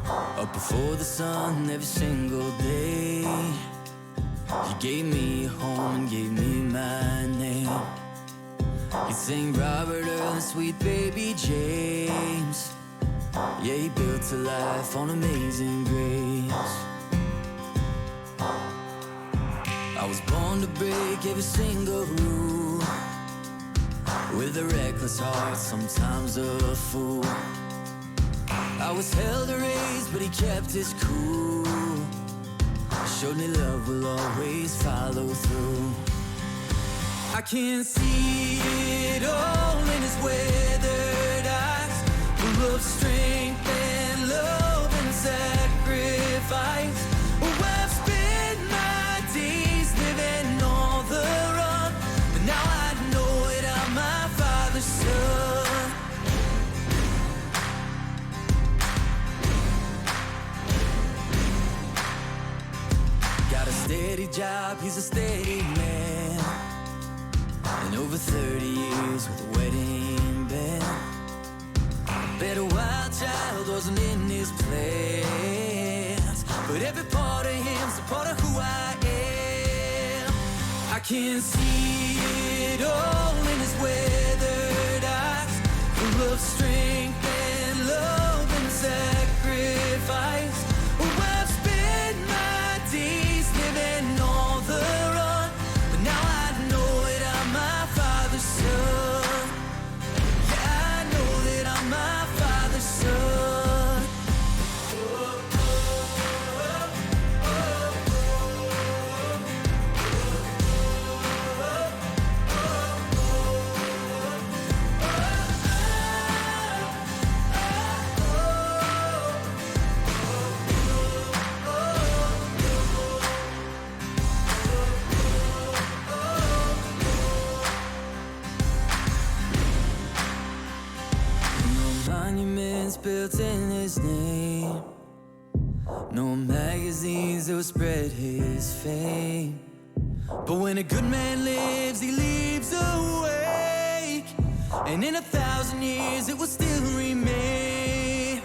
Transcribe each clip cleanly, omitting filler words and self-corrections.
Up before the sun every single day. He gave me a home and gave me my name. He sang Robert Earl and sweet baby James. Yeah, he built a life on Amazing Grace. I was born to break every single rule, with a reckless heart, sometimes a fool. I was hell to raise, but he kept his cool. Showed me love will always follow through. I can see it all in his weathered eyes, full of strength and love and sacrifice. Oh, I've spent my days living on the run, but now I know it, I'm my father's son. Got a steady job, he's a steady man, and over 30 years with a wedding band. Bet a wild child wasn't in his plans, but every part of him's a part of who I am. I can see it all in his weathered eyes, full of strength and love and sacrifice. Oh, I've spent my days living on the run, but now I know it, I'm my father's son. Yeah, I know that I'm my father's son. No monuments built in his name, no magazines that will spread his fame. But when a good man lives, he leaves a wake, and in 1,000 years it will still remain.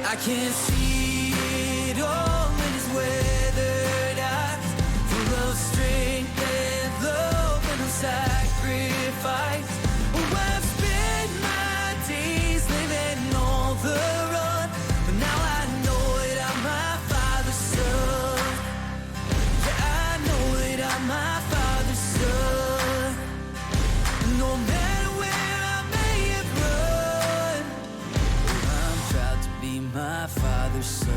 I can see it all in his weathered eyes, full of strength and love and sacrifice. Oh, I've spent my days living on the run, but now I know it, I'm my father's son. Yeah, I know that I'm my father's son. No matter where I may have run, I'm proud to be my father's son.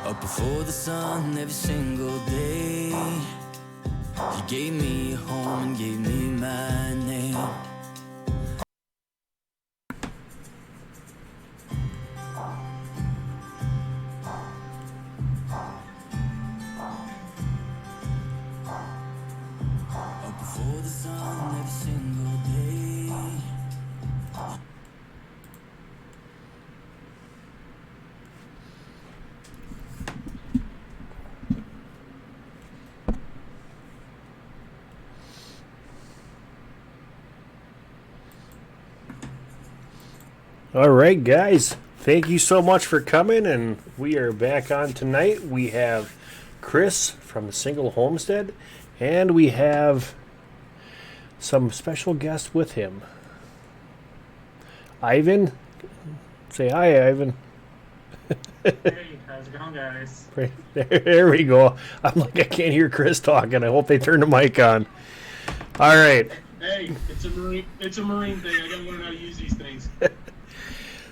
Up before the sun every single day. He gave me a home and gave me my name. Up before the sun every single day. All right, guys. Thank you so much for coming, and we are back on tonight. We have Chris from the Single Homestead, and we have some special guests with him. Ivan, say hi, Ivan. Hey, how's it going, guys? There we go. I'm like, I can't hear Chris talking. I hope they turn the mic on. All right. Hey, it's a marine thing. I gotta learn how to use these things.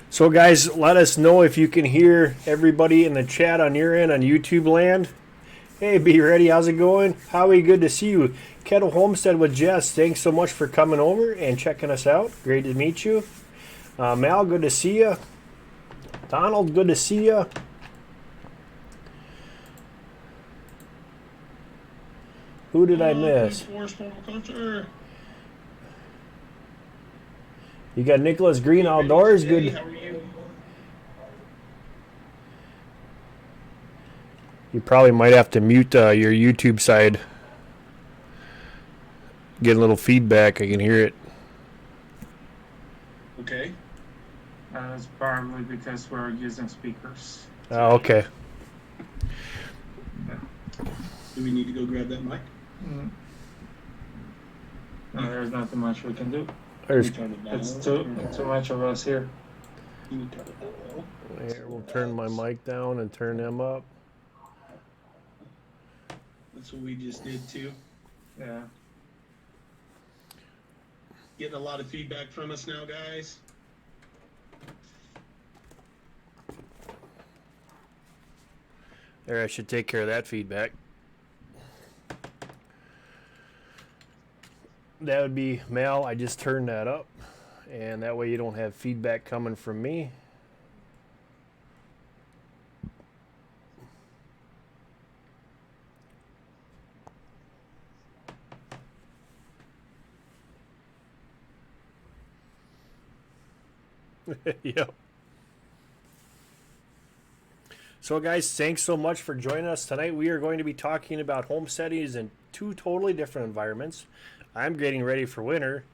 So, guys, let us know if you can hear everybody in the chat on your end on YouTube land. Hey, Be Ready, how's it going? Howie, good to see you. Kettle Homestead with Jess, thanks so much for coming over and checking us out. Great to meet you. Mal, good to see you. Donald, good to see you. Who did I miss? You got Nicholas Green Outdoors. Hey, Good. how are you? You probably might have to mute your YouTube side. Get a little feedback. I can hear it. Okay. It's probably because we're using speakers. Oh, okay. Do we need to go grab that mic? No, there's nothing much we can do. There's. Turn it down. It's too much of us here. You can turn it down. Here, we'll turn my mic down and turn them up. That's what we just did too. Yeah. Getting a lot of feedback from us now, guys. There, I should take care of that feedback. That would be Mel. I just turned that up, and that way you don't have feedback coming from me. Yep. So guys, thanks so much for joining us tonight. We are going to be talking about homesteading in two totally different environments. I'm getting ready for winter,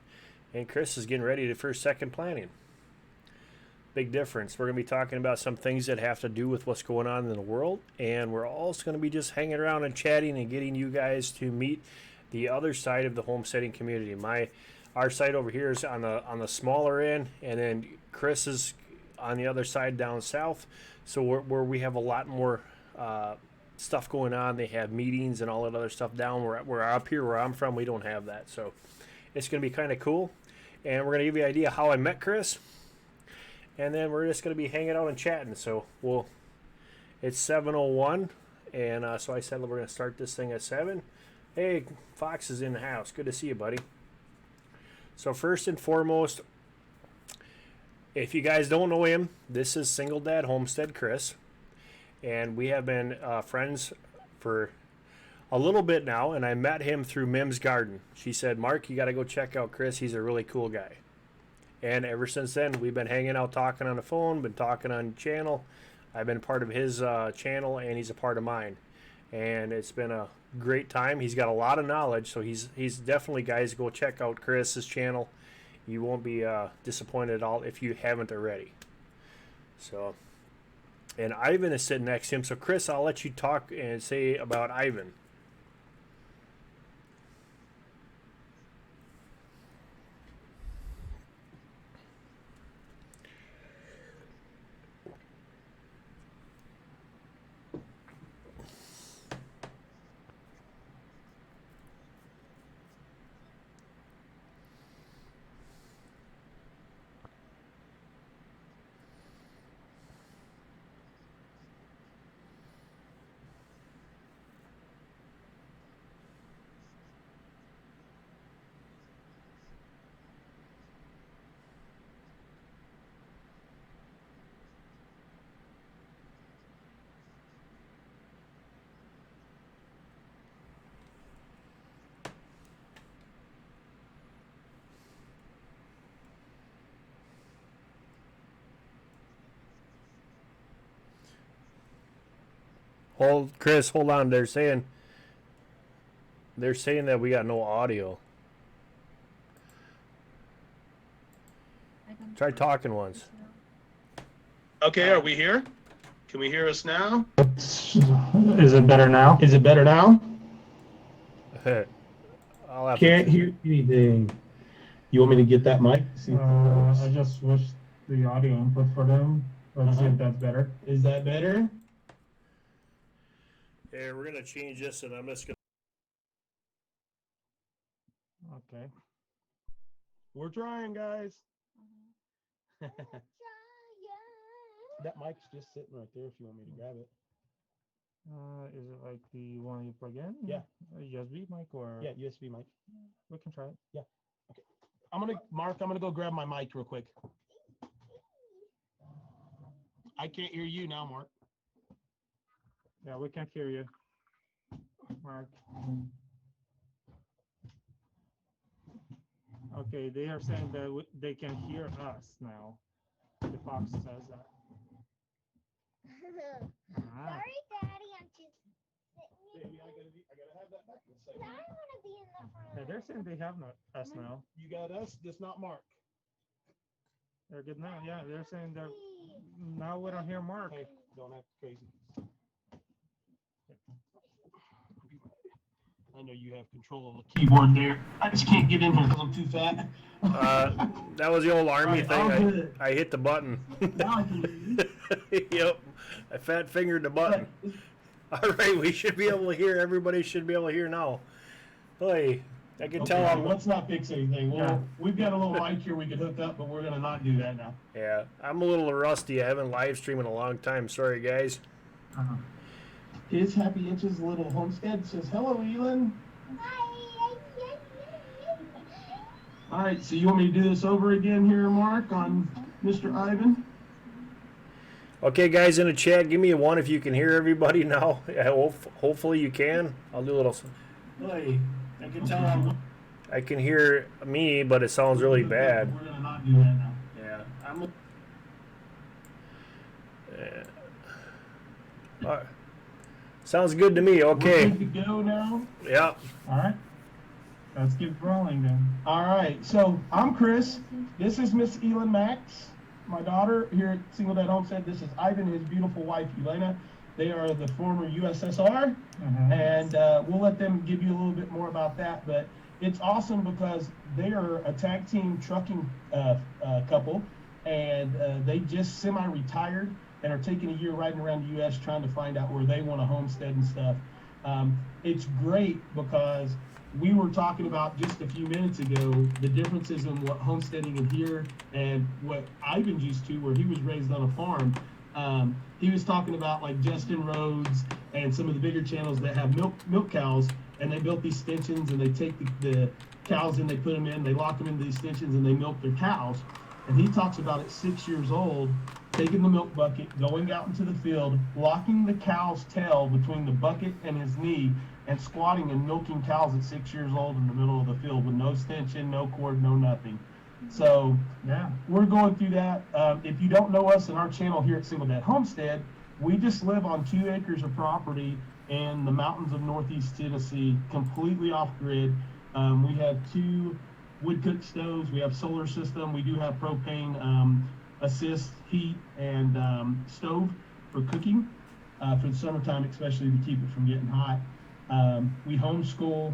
and Chris is getting ready for second planting. Big difference. We're going to be talking about some things that have to do with what's going on in the world, and we're also going to be just hanging around and chatting and getting you guys to meet the other side of the homesteading community. Our side over here is on the smaller end, and then Chris is on the other side down south. So where we have a lot more stuff going on. They have meetings and all that other stuff down. Where up here where I'm from, we don't have that. So it's going to be kind of cool. And we're going to give you an idea how I met Chris. And then we're just going to be hanging out and chatting. So it's 7:01. And so I said we're going to start this thing at 7. Hey, Fox is in the house. Good to see you, buddy. So first and foremost, if you guys don't know him, this is Single Dad Homestead Chris. And we have been friends for a little bit now. And I met him through Mim's Garden. She said, Mark, you got to go check out Chris. He's a really cool guy. And ever since then, we've been hanging out, talking on the phone, been talking on channel. I've been part of his channel, and he's a part of mine. And it's been a great time. He's got a lot of knowledge. So he's definitely, guys, go check out Chris's channel. You won't be disappointed at all if you haven't already. So, and Ivan is sitting next to him. So, Chris, I'll let you talk and say about Ivan. Chris, hold on. They're saying that we got no audio. Try talking once. Okay, are we here? Can we hear us now? Is it better now? Is it better now? I'll have Can't to. hear anything. You want me to get that mic? I just switched the audio input for them. Let's see if that's better. Is that better? Here, we're gonna change this, and I'm just gonna. Okay. We're trying, guys. That mic's just sitting right there if you want me to grab it. Is it like the one you plug in? Yeah. A USB mic or? Yeah, USB mic. We can try it. Yeah. Okay. Mark, I'm gonna go grab my mic real quick. I can't hear you now, Mark. Yeah, we can hear you, Mark. Okay, they are saying that they can hear us now. The fox says that. Sorry, Daddy, I'm just Baby, I gotta have that back in a I second. want to be in the front. Yeah, they're saying they have us now. You got us, just not Mark. They're good now. Yeah, they're saying they're now we don't hear Mark. Hey, don't act crazy. I know you have control of the keyboard there. I just can't get in here because I'm too fat. That was the old army All right, thing. good. I hit the button. Now I can hear you. Yep, I fat fingered the button. All right, we should be able to hear. Everybody should be able to hear now. Hey, I can tell I'm. Let's not fix anything. Well, Yeah. we've got a little mic here we could hook up, but we're gonna not do that now. Yeah, I'm a little rusty. I haven't live streamed in a long time. Sorry, guys. His Happy Inches Little Homestead says, hello, Elin. All right, so you want me to do this over again here, Mark, on Mr. Ivan? Okay, guys, in the chat, give me a 1 if you can hear everybody now. Hopefully you can. I'll do a little. Hey, I can tell I'm. I can hear me, but it sounds really bad. We're gonna not do that now. Yeah, All right. Sounds good to me. We're Okay. good to go now. Yeah. All right. Let's keep rolling then. All right, so I'm Chris. This is Miss Elin Max, my daughter here at Single Dad Homestead. This is Ivan and his beautiful wife, Elena. They are the former USSR, and we'll let them give you a little bit more about that. But it's awesome because they are a tag team trucking couple, and they just semi-retired and are taking a year riding around the U.S. trying to find out where they want to homestead and stuff. It's great because we were talking about just a few minutes ago the differences in what homesteading in here and what Ivan's used to, where he was raised on a farm. He was talking about like Justin Rhodes and some of the bigger channels that have milk cows, and they built these stanchions and they take the cows and they put them in, they lock them into these stanchions and they milk their cows. And he talks about at 6 years old, taking the milk bucket, going out into the field, locking the cow's tail between the bucket and his knee, and squatting and milking cows at 6 years old in the middle of the field with no stanchion, no cord, no nothing. So Yeah. we're going through that. If you don't know us in our channel here at Single Dad Homestead, we just live on 2 acres of property in the mountains of Northeast Tennessee, completely off grid. We have 2 wood cook stoves. We have solar system. We do have propane assist heat and stove for cooking for the summertime, especially to keep it from getting hot. We homeschool.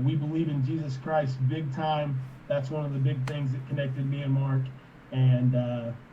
We believe in Jesus Christ big time. That's one of the big things that connected me and Mark. And,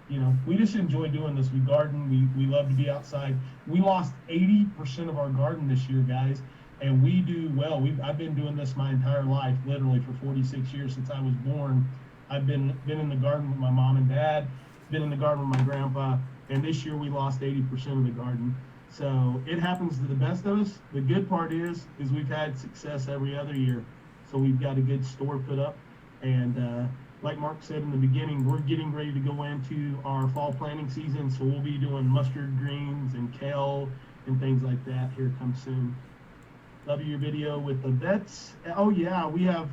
you know, we just enjoy doing this. We garden. We love to be outside. We lost 80% of our garden this year, guys. And we do well. I've been doing this my entire life, literally for 46 years since I was born. I've been in the garden with my mom and dad, been in the garden with my grandpa, and this year we lost 80% of the garden. So it happens to the best of us. The good part is we've had success every other year. So we've got a good store put up. And like Mark said in the beginning, we're getting ready to go into our fall planting season. So we'll be doing mustard greens and kale and things like that here come soon. Love your video with the vets. Oh yeah, we have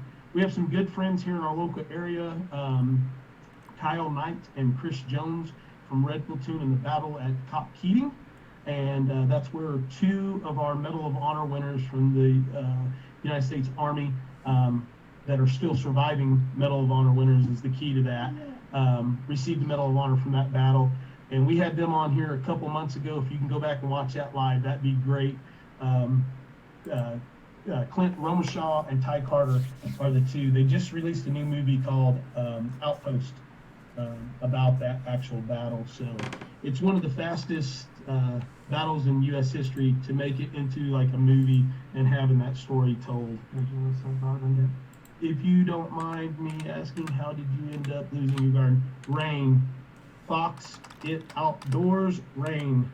some good friends here in our local area. Kyle Knight and Chris Jones from Red Platoon in the battle at Cop Keating. And that's where 2 of our Medal of Honor winners from the United States Army that are still surviving Medal of Honor winners is the key to that, received the Medal of Honor from that battle. And we had them on here a couple months ago. If you can go back and watch that live, that'd be great. Clint Romeshaw and Ty Carter are the 2. They just released a new movie called Outpost about that actual battle. So it's one of the fastest battles in U.S. history to make it into like a movie and having that story told. If you don't mind me asking, how did you end up losing your garden? Rain. Fox, it outdoors, rain.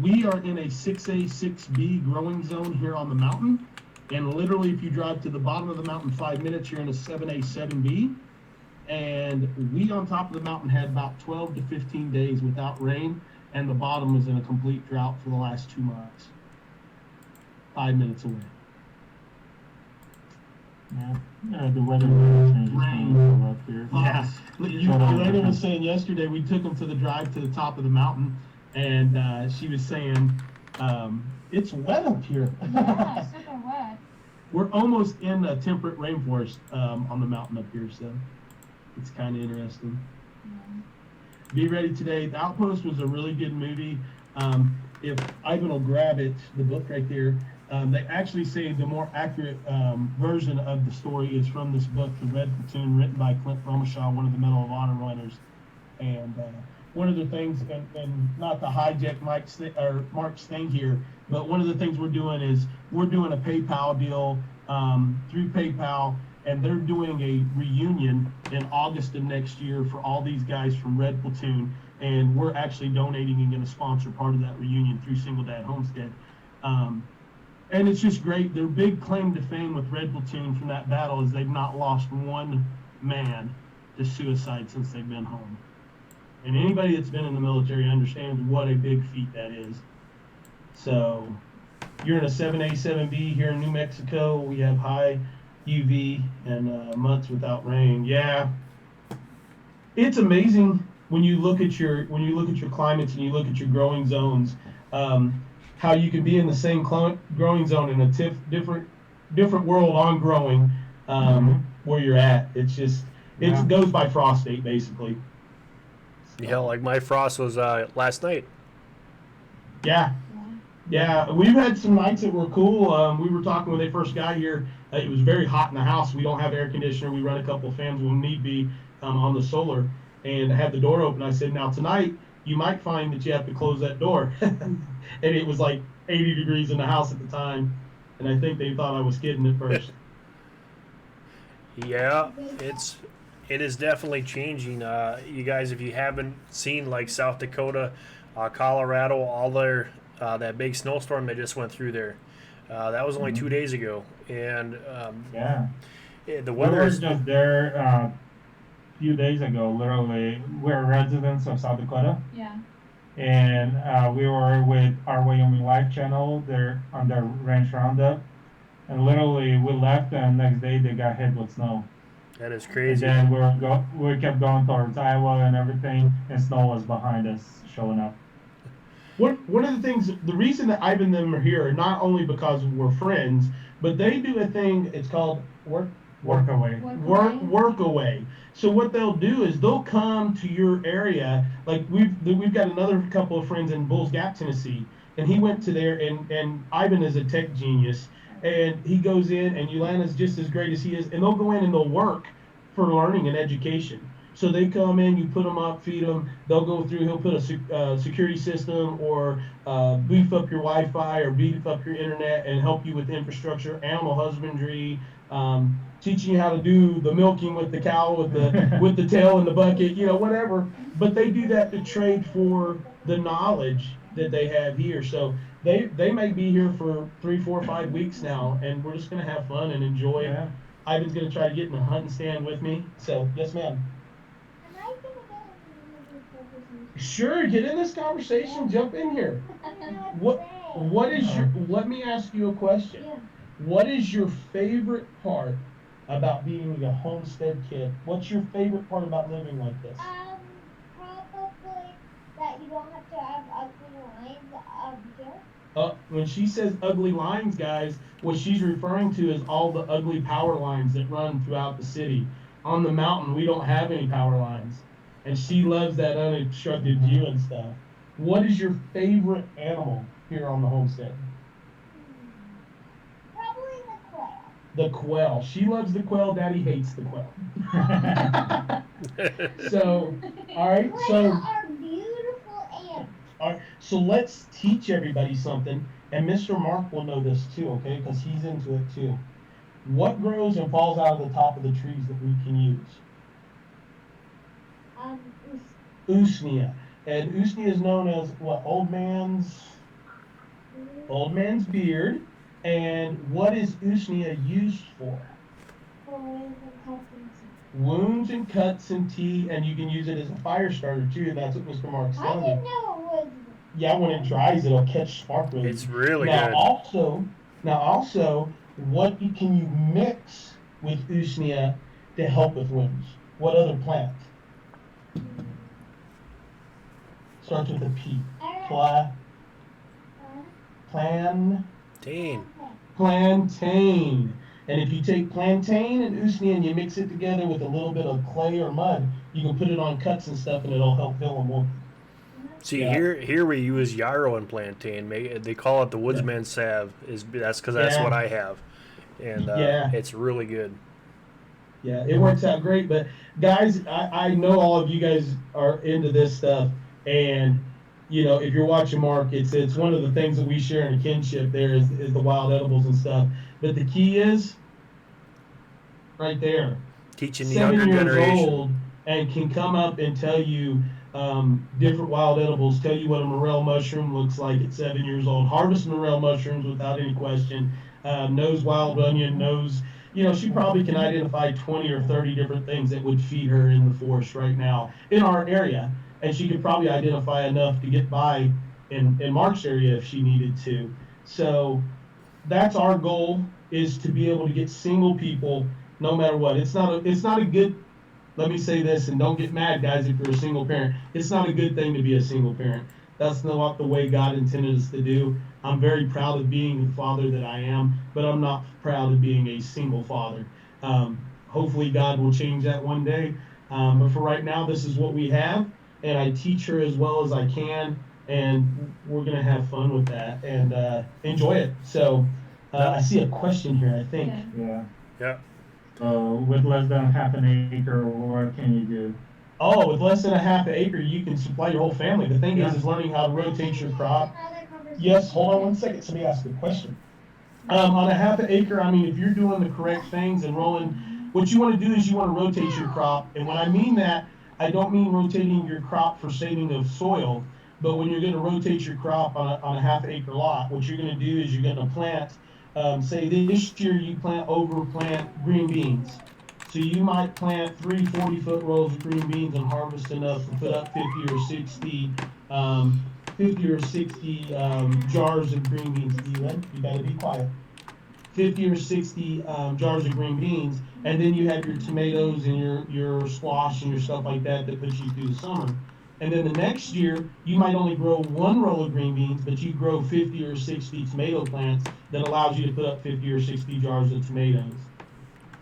We are in a 6A, 6B growing zone here on the mountain. And literally, if you drive to the bottom of the mountain 5 minutes, you're in a 7A, 7B. And we on top of the mountain had about 12 to 15 days without rain. And the bottom was in a complete drought for the last 2 months. 5 minutes away. Yeah, the weather really changes Rain. a lot here. Yeah. Elena was saying yesterday we took them for the drive to the top of the mountain, and she was saying it's wet up here. Yeah, super wet. We're almost in a temperate rainforest on the mountain up here, so it's kind of interesting. Be ready today. The Outpost was a really good movie. If Ivan will grab it, the book right there, they actually say the more accurate version of the story is from this book, The Red Platoon, written by Clint Romashaw, one of the Medal of Honor winners. And one of the things, and not to hijack Mark's thing here, but one of the things we're doing is we're doing a PayPal deal through PayPal, and they're doing a reunion in August of next year for all these guys from Red Platoon, and we're actually donating and going to sponsor part of that reunion through Single Dad Homestead. And it's just great. Their big claim to fame with Red Platoon from that battle is they've not lost one man to suicide since they've been home. And anybody that's been in the military understands what a big feat that is. So you're in a 7A, 7B here in New Mexico. We have high UV and months without rain. Yeah, it's amazing when you look at your climates and you look at your growing zones, how you can be in the same growing zone in a different world on growing where you're at. It's just it goes by frost date basically. Yeah, like my frost was last night. Yeah, we've had some nights that were cool. We were talking when they first got here. It was very hot in the house. We don't have air conditioner. We run a couple of fans when need be on the solar. And I had the door open. I said, now tonight you might find that you have to close that door. And it was like 80 degrees in the house at the time. And I think they thought I was kidding at first. Yeah, it is definitely changing. You guys, if you haven't seen like South Dakota, Colorado, all their that big snowstorm that just went through there, that was only 2 days ago, and the weather was just there a few days ago. Literally, we're residents of South Dakota. Yeah. And we were with our Wyoming Live channel there on the ranch roundup, and literally we left, and next day they got hit with snow. That is crazy. And then we kept going towards Iowa and everything, and snow was behind us showing up. One of the things, the reason that Ivan and them are here, not only because we're friends, but they do a thing. It's called Workaway. Workaway. So what they'll do is they'll come to your area. Like we've got another couple of friends in Bulls Gap, Tennessee, and he went to there. And Ivan is a tech genius, and he goes in, and Yolana's just as great as he is, and they'll go in and they'll work for learning and education. So they come in, you put them up, feed them. They'll go through. He'll put a security system or beef up your Wi-Fi or beef up your internet and help you with infrastructure, animal husbandry, teaching you how to do the milking with the cow with the tail in the bucket, whatever. But they do that to trade for the knowledge that they have here. So they may be here for 3, 4, 5 weeks now, and we're just gonna have fun and enjoy. Yeah. Ivan's gonna try to get in the hunting stand with me. So yes, ma'am. Sure, get in this conversation. Jump in here. What is your? Let me ask you a question. Yeah. What is your favorite part about being a homestead kid? What's your favorite part about living like this? Probably that you don't have to have ugly lines here. When she says ugly lines, guys, what she's referring to is all the ugly power lines that run throughout the city. On the mountain, we don't have any power lines. And she loves that unobstructed view and stuff. What is your favorite animal here on the homestead? Probably the quail. The quail. She loves the quail. Daddy hates the quail. So, all right. Quail So, are beautiful animals. all right. So let's teach everybody something. And Mr. Mark will know this too, okay? Because he's into it too. What grows and falls out of the top of the trees that we can use? Usnea. And usnea is known as what? Old man's beard. And what is usnea used for? Wounds and cuts and tea, and you can use it as a fire starter too. That's what Mr. Mark's I telling didn't you. know it was. Yeah, when it dries, it'll catch spark really. It's really now good. Also, what can you mix with usnea to help with wounds? What other plant? Starts with a P. Plantain. And if you take plantain and usnea and you mix it together with a little bit of clay or mud, you can put it on cuts and stuff, and it'll help heal them wound. See, Yeah. here we use yarrow and plantain. They call it the woodsman's salve. That's because that's what I have, and it's really good. Yeah, it works out great. But guys, I know all of you guys are into this stuff, and if you're watching Mark, it's one of the things that we share in a kinship. There is the wild edibles and stuff. But the key is right there. Teaching the 7 younger years generation. old and can come up and tell you different wild edibles, tell you what a morel mushroom looks like at 7 years old. Harvest morel mushrooms without any question. Knows wild onion, knows, she probably can identify 20 or 30 different things that would feed her in the forest right now in our area. And she could probably identify enough to get by in Mark's area if she needed to. So that's our goal, is to be able to get single people no matter what. It's not a good, let me say this, and don't get mad, guys, if you're a single parent. It's not a good thing to be a single parent. That's not the way God intended us to do. I'm very proud of being the father that I am, but I'm not proud of being a single father. Hopefully God will change that one day. But for right now, this is what we have, and I teach her as well as I can, and we're going to have fun with that and enjoy it. So I see a question here, I think. Yeah. So with less than half an acre, what can you do? Oh, with less than a half an acre, you can supply your whole family. The thing is learning how to rotate your crop. Yes, hold on one second. Somebody asked a question. On a half an acre, I mean, if you're doing the correct things and rolling, what you want to do is you want to rotate your crop. And when I mean that, I don't mean rotating your crop for saving of soil, but when you're going to rotate your crop on a half acre lot, what you're going to do is you're going to plant, say this year you overplant green beans. So you might plant 3 40-foot rows of green beans and harvest enough to put up 50 or 60 jars of green beans. Ethan, you gotta be quiet. 50 or 60 jars of green beans, and then you have your tomatoes and your squash and your stuff like that puts you through the summer. And then the next year, you might only grow 1 row of green beans, but you grow 50 or 60 tomato plants that allows you to put up 50 or 60 jars of tomatoes.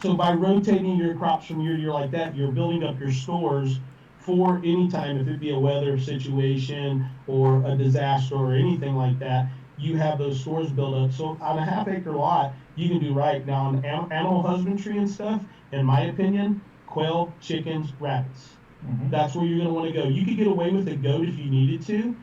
So by rotating your crops from year to year like that, you're building up your stores for any time, if it be a weather situation or a disaster or anything like that, you have those stores built up. So on a half acre lot, you can do right. Now on animal husbandry and stuff, in my opinion, quail, chickens, rabbits. Mm-hmm. That's where you're going to want to go. You could get away with a goat if you needed to,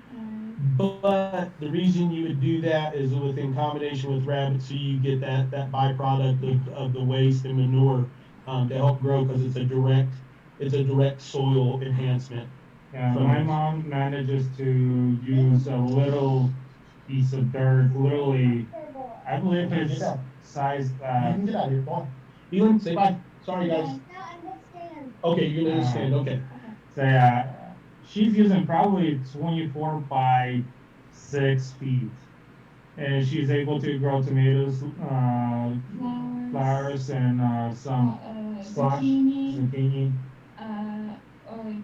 but the reason you would do that is in combination with rabbits, so you get that byproduct of the waste and manure to help grow, because it's a direct soil enhancement. Yeah, my mom manages to use a little piece of dirt, literally, I believe it's sized. You can get out of here, come on. Elin, say bye. Sorry, guys. Okay, you're gonna stand. Okay. So she's using probably 24 by 6 feet, and she's able to grow tomatoes, flowers, and some squash, zucchini,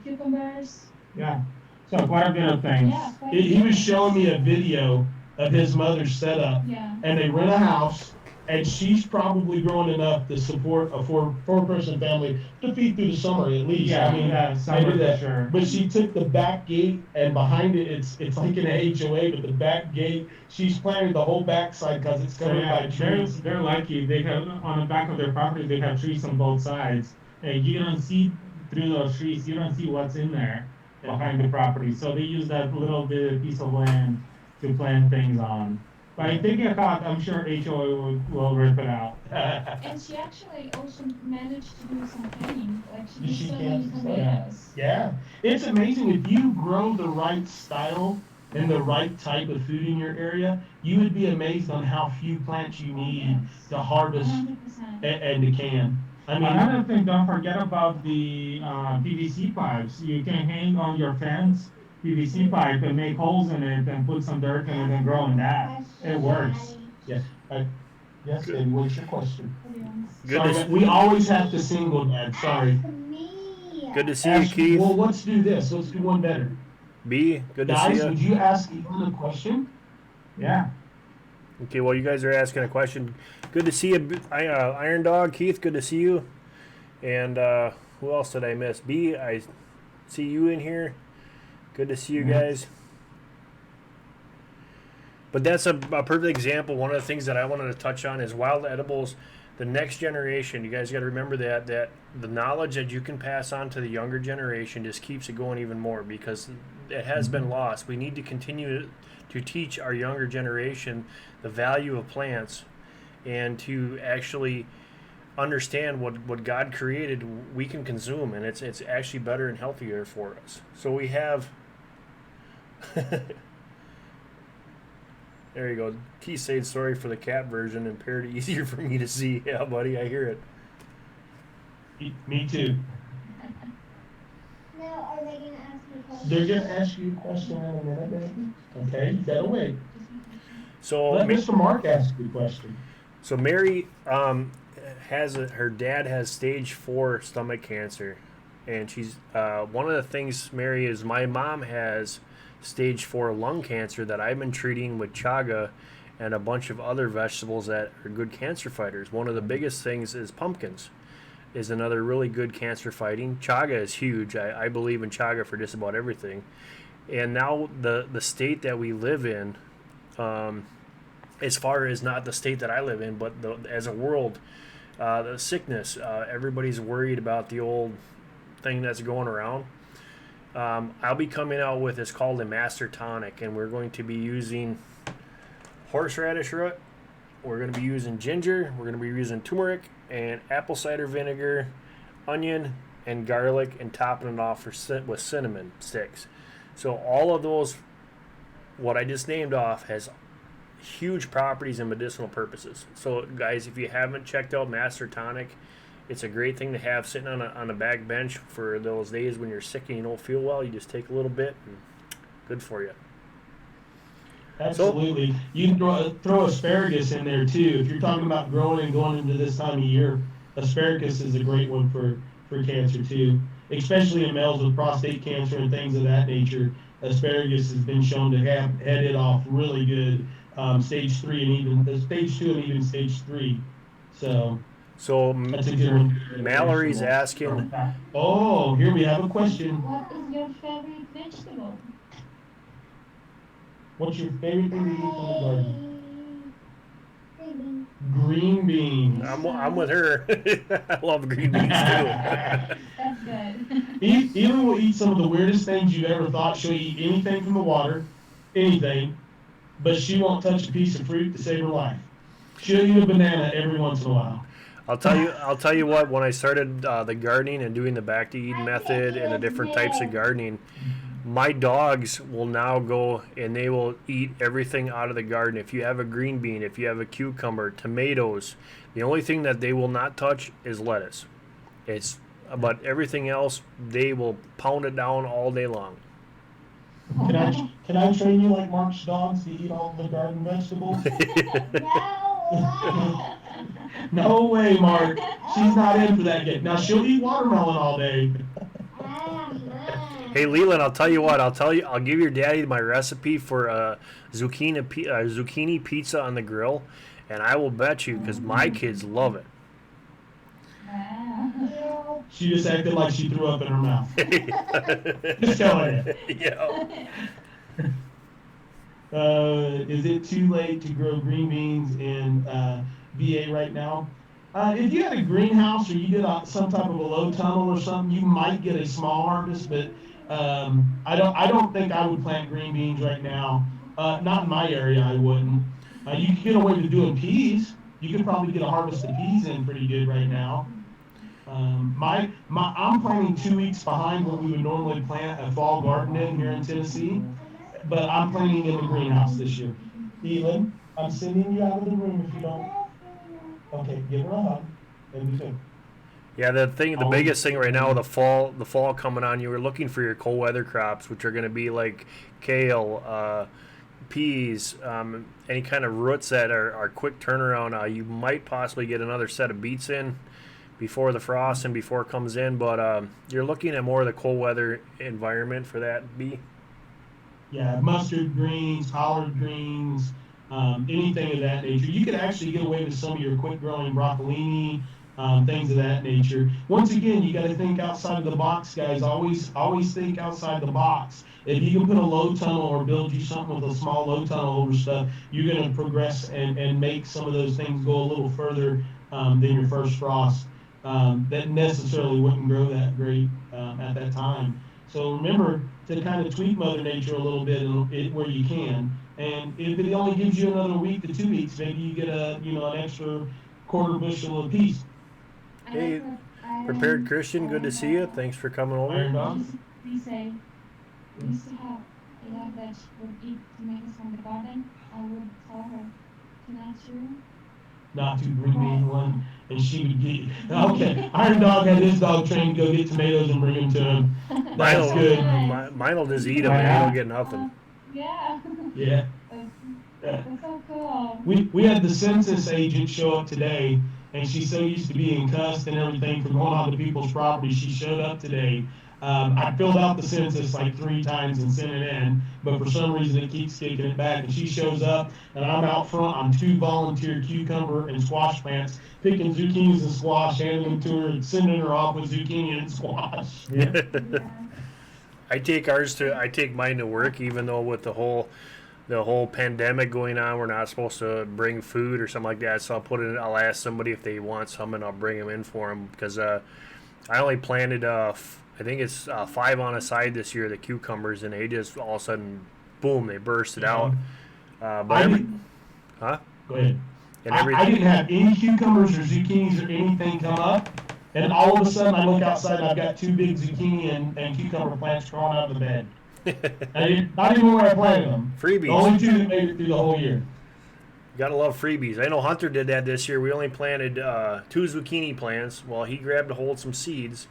cucumbers. Yeah, so quite a bit of things. Yeah, he was showing me a video of his mother's setup, and they rent a house, and she's probably growing enough to support a four-person family to feed through the summer at least. Yeah, I mean, summer for sure. But she took the back gate, and behind it, it's like an HOA, but the back gate, she's planted the whole backside because it's covered by trees. They're lucky. They have on the back of their property, they have trees on both sides, and you don't see through those trees. You don't see what's in there behind the property. So they use that little bit piece of land to plant things on. But if they get caught, I'm sure HOA will rip it out. And she actually also managed to do some canning. Like she did so can. many tomatoes. Yeah. It's amazing. If you grow the right style and the right type of food in your area, you would be amazed on how few plants you need to harvest 100%. and to can. I mean, another thing, don't forget about the PVC pipes. You can hang on your fence PVC pipe and make holes in it and put some dirt in it and grow in that. It works. Yeah. Yes, baby, what's your question? Good Sorry, to, we always have to single dad. Sorry. Ask me. good to see you, Keith. Well, let's do this. Let's do one better. B, good to Guys, see would you. you ask Ethan a question? Yeah. Okay, well, you guys are asking a question. Good to see you, Iron Dog. Keith, good to see you. And who else did I miss? B, I see you in here. Good to see you guys. But that's a perfect example. One of the things that I wanted to touch on is wild edibles. The next generation, you guys got to remember that the knowledge that you can pass on to the younger generation just keeps it going even more, because it has been lost. We need to continue to teach our younger generation the value of plants, and to actually understand what God created we can consume, and it's actually better and healthier for us. So we have there you go. Keith said sorry for the cat version and paired it easier for me to see. Yeah, buddy, I hear it. Me too. Now, are they gonna ask me a question? They're gonna ask you a question in a minute, baby. Okay, you gotta wait. So Let Mr. Mark ask you a question. So Mary her dad has stage 4 stomach cancer, and she's one of the things, Mary, is my mom has stage 4 lung cancer that I've been treating with chaga and a bunch of other vegetables that are good cancer fighters. One of the biggest things is pumpkins, is another really good cancer fighting. Chaga is huge. I believe in chaga for just about everything. And now the state that we live in, as far as not the state that I live in, but as a world, the sickness, everybody's worried about the old thing that's going around. I'll be coming out with, it's called a master tonic, and we're going to be using horseradish root, we're going to be using ginger, we're going to be using turmeric and apple cider vinegar, onion and garlic, and topping it off with cinnamon sticks. So all of those, what I just named off, has huge properties and medicinal purposes. So guys, if you haven't checked out Master Tonic, it's a great thing to have sitting on a back bench for those days when you're sick and you don't feel well. You just take a little bit, and good for you. Absolutely. You can throw asparagus in there too. If you're talking about growing and going into this time of year, asparagus is a great one for cancer too, especially in males with prostate cancer and things of that nature. Asparagus has been shown to have head it off really good, stage 3 and even stage 2 and even stage 3. So that's a good one. Mallory's asking. Oh, here we have a question. What is your favorite vegetable? What's your favorite thing to eat from the garden? Green. Green beans. I'm with her. I love green beans too. That's good. Eva will eat some of the weirdest things you've ever thought. She'll eat anything from the water, anything, but she won't touch a piece of fruit to save her life. She'll eat a banana every once in a while. I'll tell you what. When I started the gardening and doing the back to Eden method and the different types of gardening, my dogs will now go and they will eat everything out of the garden. If you have a green bean, if you have a cucumber, tomatoes, the only thing that they will not touch is lettuce. But everything else, they will pound it down all day long. Can I train you like Mark's dogs to eat all the garden vegetables? No. No way, Mark. She's not in for that yet. Now she'll eat watermelon all day. Hey Leland, I'll tell you what. I'll give your daddy my recipe for zucchini pizza on the grill, and I will bet you, because my kids love it. Wow. She just acted like she threw up in her mouth. Just telling you. Yeah. Is it too late to grow green beans in VA right now? If you had a greenhouse or you did some type of a low tunnel or something, you might get a small harvest, but I don't think I would plant green beans right now. Not in my area, I wouldn't. You could get away with doing peas. You could probably get a harvest of peas in pretty good right now. I'm planting 2 weeks behind what we would normally plant a fall garden in here in Tennessee, but I'm planting in the greenhouse this year. Elin, I'm sending you out of the room if you don't. Okay, give her a hug. And we can. Yeah, the biggest thing right now, the fall coming on, you were looking for your cold weather crops, which are going to be like kale, peas, any kind of roots that are quick turnaround, you might possibly get another set of beets in before the frost and before it comes in, but you're looking at more of the cold weather environment for that bee. Yeah, mustard greens, collard greens, anything of that nature. You could actually get away with some of your quick growing broccolini, things of that nature. Once again, you got to think outside of the box, guys. Always think outside the box. If you can put a low tunnel or build you something with a small low tunnel over stuff, you're going to progress and make some of those things go a little further than your first frost. That necessarily wouldn't grow that great at that time. So remember to kind of tweak Mother Nature a little bit where you can. And if it only gives you another week to 2 weeks, maybe you get an extra quarter bushel apiece. Hey, Prepared Christian, good to see you. Thanks for coming over. We say, we used to have a lab that would eat tomatoes from the garden. I would tell her to not to bring me one, and she would get. Okay, Iron Dog had his dog trained to go get tomatoes and bring them to him. That's good. Mine will just eat them. I don't get nothing. Yeah. Yeah. That's so cool. We had the census agent show up today, and she's so used to being cussed and everything for going on to people's property. She showed up today. I filled out the census like 3 times and sent it in, but for some reason it keeps kicking it back. And she shows up, and I'm out front on 2 volunteer cucumber and squash plants, picking zucchinis and squash, handing them to her, and sending her off with zucchini and squash. Yeah. I take mine to work, even though with the whole pandemic going on, we're not supposed to bring food or something like that. So I'll ask somebody if they want some, and I'll bring them in for them because I only planted I think it's 5 on a side this year, the cucumbers, and they just all of a sudden, boom, they bursted out. Go ahead. And I didn't have any cucumbers or zucchinis or anything come up, and all of a sudden I look outside and I've got 2 big zucchini and cucumber plants crawling out of the bed. Not even where I planted them. Freebies. The only 2 that made it through the whole year. You gotta love freebies. I know Hunter did that this year. We only planted 2 zucchini plants. Well, he grabbed a hold of some seeds,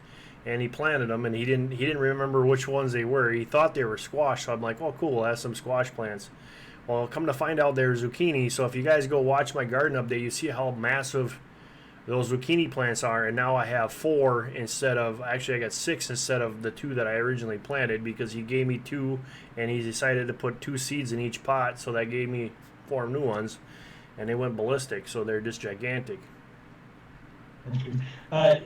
and he planted them, and he didn't remember which ones they were. He thought they were squash, so I'm like, oh, cool, I have some squash plants. Well, come to find out they're zucchini, so if you guys go watch my garden update, you see how massive those zucchini plants are, and now I have 4 instead of, actually I got 6 instead of the 2 that I originally planted, because he gave me 2, and he decided to put 2 seeds in each pot, so that gave me 4 new ones, and they went ballistic, so they're just gigantic.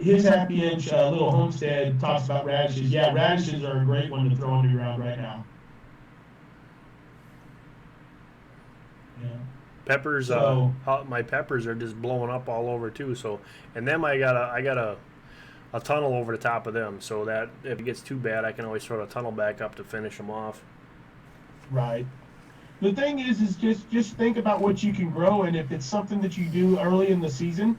His Happy Inch little homestead talks about radishes. Yeah, radishes are a great one to throw under your ground right now. Yeah. Peppers, my peppers are just blowing up all over too. So, and then I got a tunnel over the top of them, so that if it gets too bad, I can always throw the tunnel back up to finish them off. Right. The thing is just think about what you can grow, and if it's something that you do early in the season.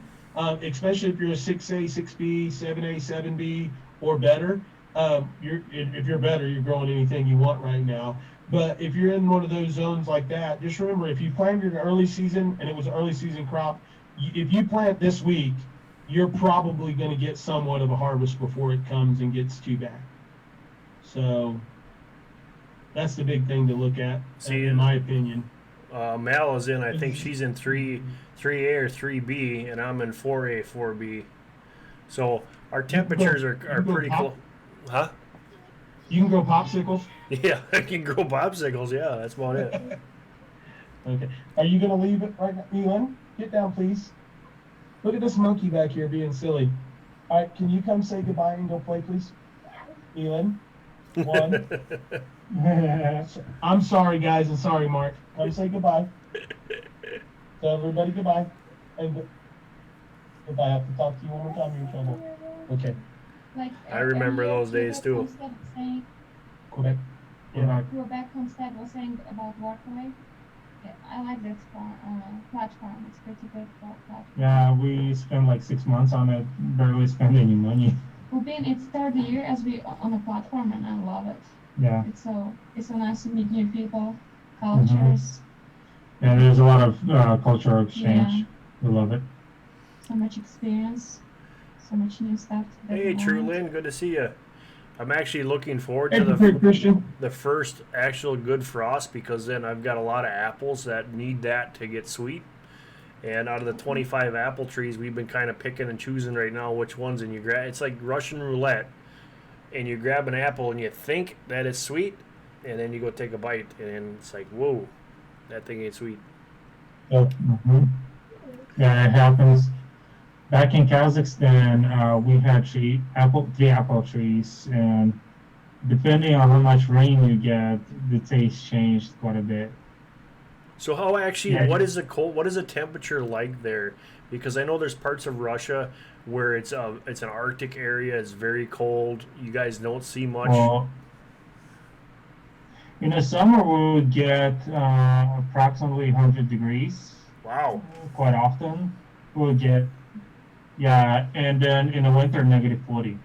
Especially if you're a 6A, 6B, 7A, 7B, or better. If you're better, you're growing anything you want right now. But if you're in one of those zones like that, just remember, if you planted an early season and it was an early season crop, if you plant this week, you're probably going to get somewhat of a harvest before it comes and gets too bad. So that's the big thing to look at, in my opinion. Mal is in, I think she's in 3A or 3B, and I'm in 4A, 4B. So our temperatures are pretty close. Huh? You can grow popsicles? Yeah, I can grow popsicles. Yeah, that's about it. Okay. Are you going to leave it right now? Elon, get down, please. Look at this monkey back here being silly. All right, can you come say goodbye and go play, please? Elon, 1. I'm sorry, guys, and sorry, Mark. Come say goodbye. Tell everybody goodbye. And if I have to talk to you one more time, you're in trouble. Okay. Like, I remember those days too. Quebec. Yeah. Quebec Homestead was saying about Workaway. Yeah, I like that platform. It's pretty good for platform. Yeah, we spent like 6 months on it, barely spend any money. We've been, it's 3rd year as we on a platform, and I love it. Yeah. It's so nice to meet new people, cultures. Yeah, there's a lot of cultural exchange. Yeah. We love it. So much experience, so much new stuff. Hey, True Lynn, good to see you. I'm actually looking forward Hey, to Christian. the first actual good frost, because then I've got a lot of apples that need that to get sweet. And out of the 25 apple trees, we've been kind of picking and choosing right now which ones. And you grab, it's like Russian roulette, and you grab an apple and you think that it's sweet, and then you go take a bite, and it's like, whoa, that thing ain't sweet. Oh, yeah, it happens. Back in Kazakhstan, we had three apple trees, and depending on how much rain you get, the taste changed quite a bit. So how actually, Yeah. what is the temperature like there? Because I know there's parts of Russia where it's an Arctic area. It's very cold. You guys don't see much. Well, in the summer we would get approximately 100 degrees Wow. quite often. We would get, yeah, and then in the winter -40.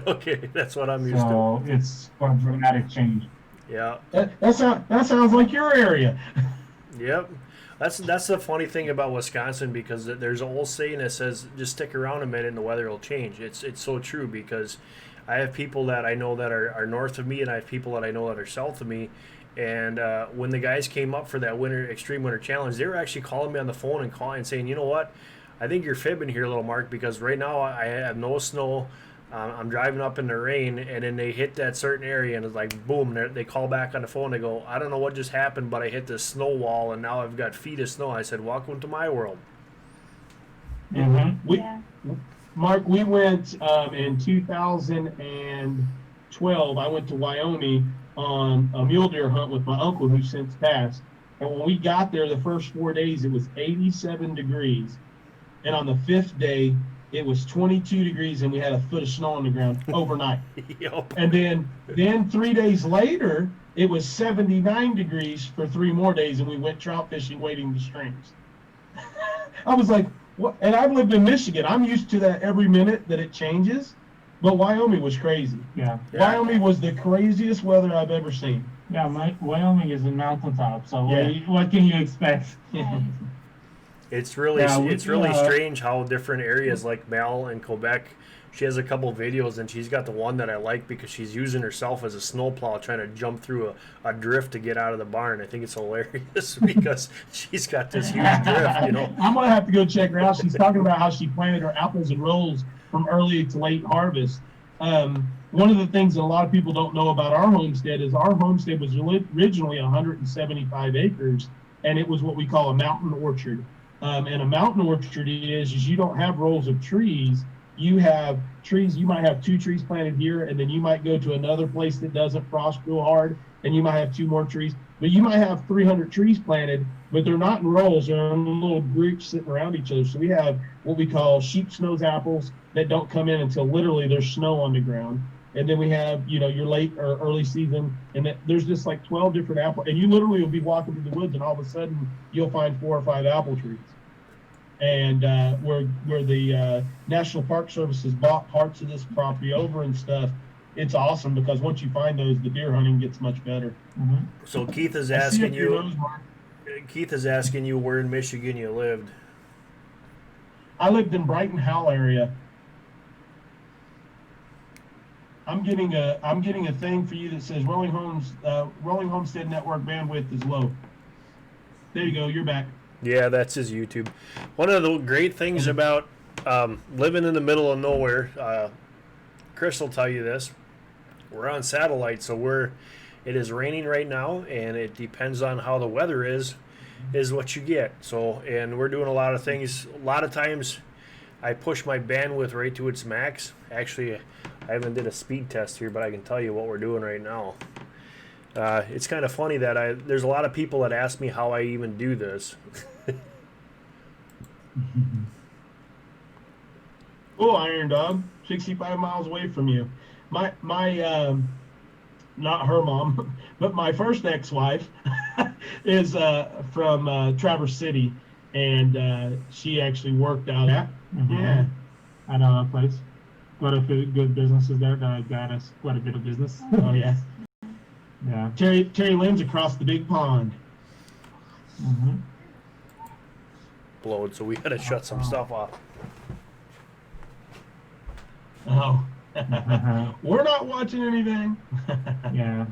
Okay, that's what I'm used to. So it's quite a dramatic change. Yeah. That sounds like your area. Yep. That's the funny thing about Wisconsin, because there's an old saying that says just stick around a minute and the weather will change. It's so true, because I have people that I know that are north of me, and I have people that I know that are south of me. And when the guys came up for that extreme winter challenge, they were actually calling me on the phone and saying, you know what, I think you're fibbing here, little Mark, because right now I have no snow. I'm driving up in the rain, and then they hit that certain area, and it's like, boom, they call back on the phone. They go, I don't know what just happened, but I hit this snow wall, and now I've got feet of snow. I said, welcome to my world. We, Yeah. Mark, we went in 2012. I went to Wyoming on a mule deer hunt with my uncle, who's since passed. And when we got there, the first 4 days, it was 87 degrees. And on the 5th day, it was 22 degrees, and we had a foot of snow on the ground overnight. Yep. And then 3 days later, it was 79 degrees for 3 more days, and we went trout fishing, wading the streams. I was like, what? And I've lived in Michigan. I'm used to that every minute that it changes. But Wyoming was crazy. Yeah. Wyoming was the craziest weather I've ever seen. Yeah, Wyoming is a mountaintop, so Yeah. what can you expect? Right. It's really Yeah, strange how different areas, like Mel in Quebec, she has a couple videos, and she's got the one that I like because she's using herself as a snowplow trying to jump through a drift to get out of the barn. I think it's hilarious because she's got this huge drift, you know. I'm going to have to go check her out. She's talking about how she planted her apples and rolls from early to late harvest. One of the things that a lot of people don't know about our homestead is our homestead was originally 175 acres, and it was what we call a mountain orchard. And a mountain orchard is you don't have rows of trees. You have trees. You might have 2 trees planted here, and then you might go to another place that doesn't frost real hard, and you might have 2 more trees. But you might have 300 trees planted, but they're not in rows. They're in little groups sitting around each other. So we have what we call sheep's nose apples that don't come in until literally there's snow on the ground. And then we have, your late or early season, and there's just like 12 different apples. And you literally will be walking through the woods, and all of a sudden you'll find 4 or 5 apple trees. And where the National Park Service has bought parts of this property over and stuff, it's awesome because once you find those, the deer hunting gets much better. Mm-hmm. So Keith is I see asking up your you. nose, Mark. Keith is asking you where in Michigan you lived. I lived in Brighton, Howell area. I'm getting a thing for you that says Rolling Homestead Network bandwidth is low. There you go. You're back. Yeah, that's his YouTube. One of the great things about living in the middle of nowhere, Chris will tell you this. We're on satellite, so it is raining right now, and it depends on how the weather is what you get. So, and we're doing a lot of things. A lot of times, I push my bandwidth right to its max. Actually, I haven't did a speed test here, but I can tell you what we're doing right now. It's kind of funny that there's a lot of people that ask me how I even do this. Oh, Iron Dog, 65 miles away from you. My not her mom, but my first ex-wife is from Traverse City, and she actually worked out at. Mm-hmm. Yeah. I know that place. Quite a few good businesses there that got us quite a bit of business. Oh yeah. Yeah. Terry Lynn's across the big pond. Mm-hmm. Blowed, so we had to shut some stuff off. Oh. We're not watching anything. Yeah.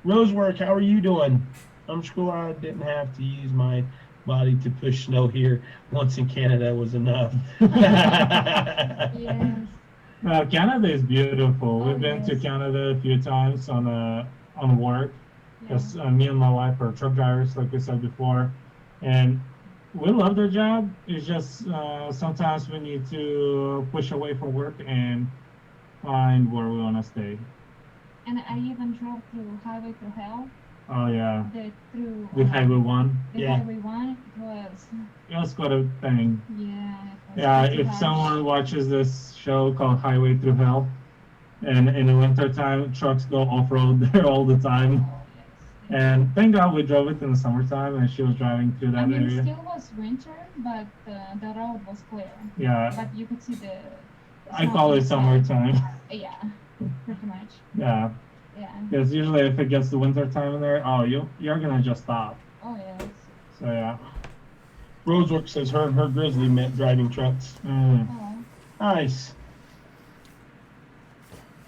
Rosework, how are you doing? I'm sure I didn't have to use my body to push snow here. Once in Canada was enough. Yes. Canada is beautiful. Oh, We've been to yes. Canada a few times on work. Yeah. Because me and my wife are truck drivers, like I said before, and we love their job. It's just sometimes we need to push away from work and find where we want to stay. And I even drove through Highway Through Hell. Oh yeah, Through with Highway 1. the Yeah. Highway 1. It was quite a thing. Yeah. Yeah, if someone watches this show called Highway Through Hell, and in the winter time, trucks go off-road there all the time. And thank God we drove it in the summertime, and she was driving through that I mean, area. it still was winter, but the road was clear. Yeah, But you could see the. I call it summertime. Yeah, pretty much. Yeah, Yeah. because usually if it gets the winter time in there, oh, you're gonna just stop. Oh yes. So yeah. Rosework says her and her grizzly met driving trucks. Mm. Oh. Nice.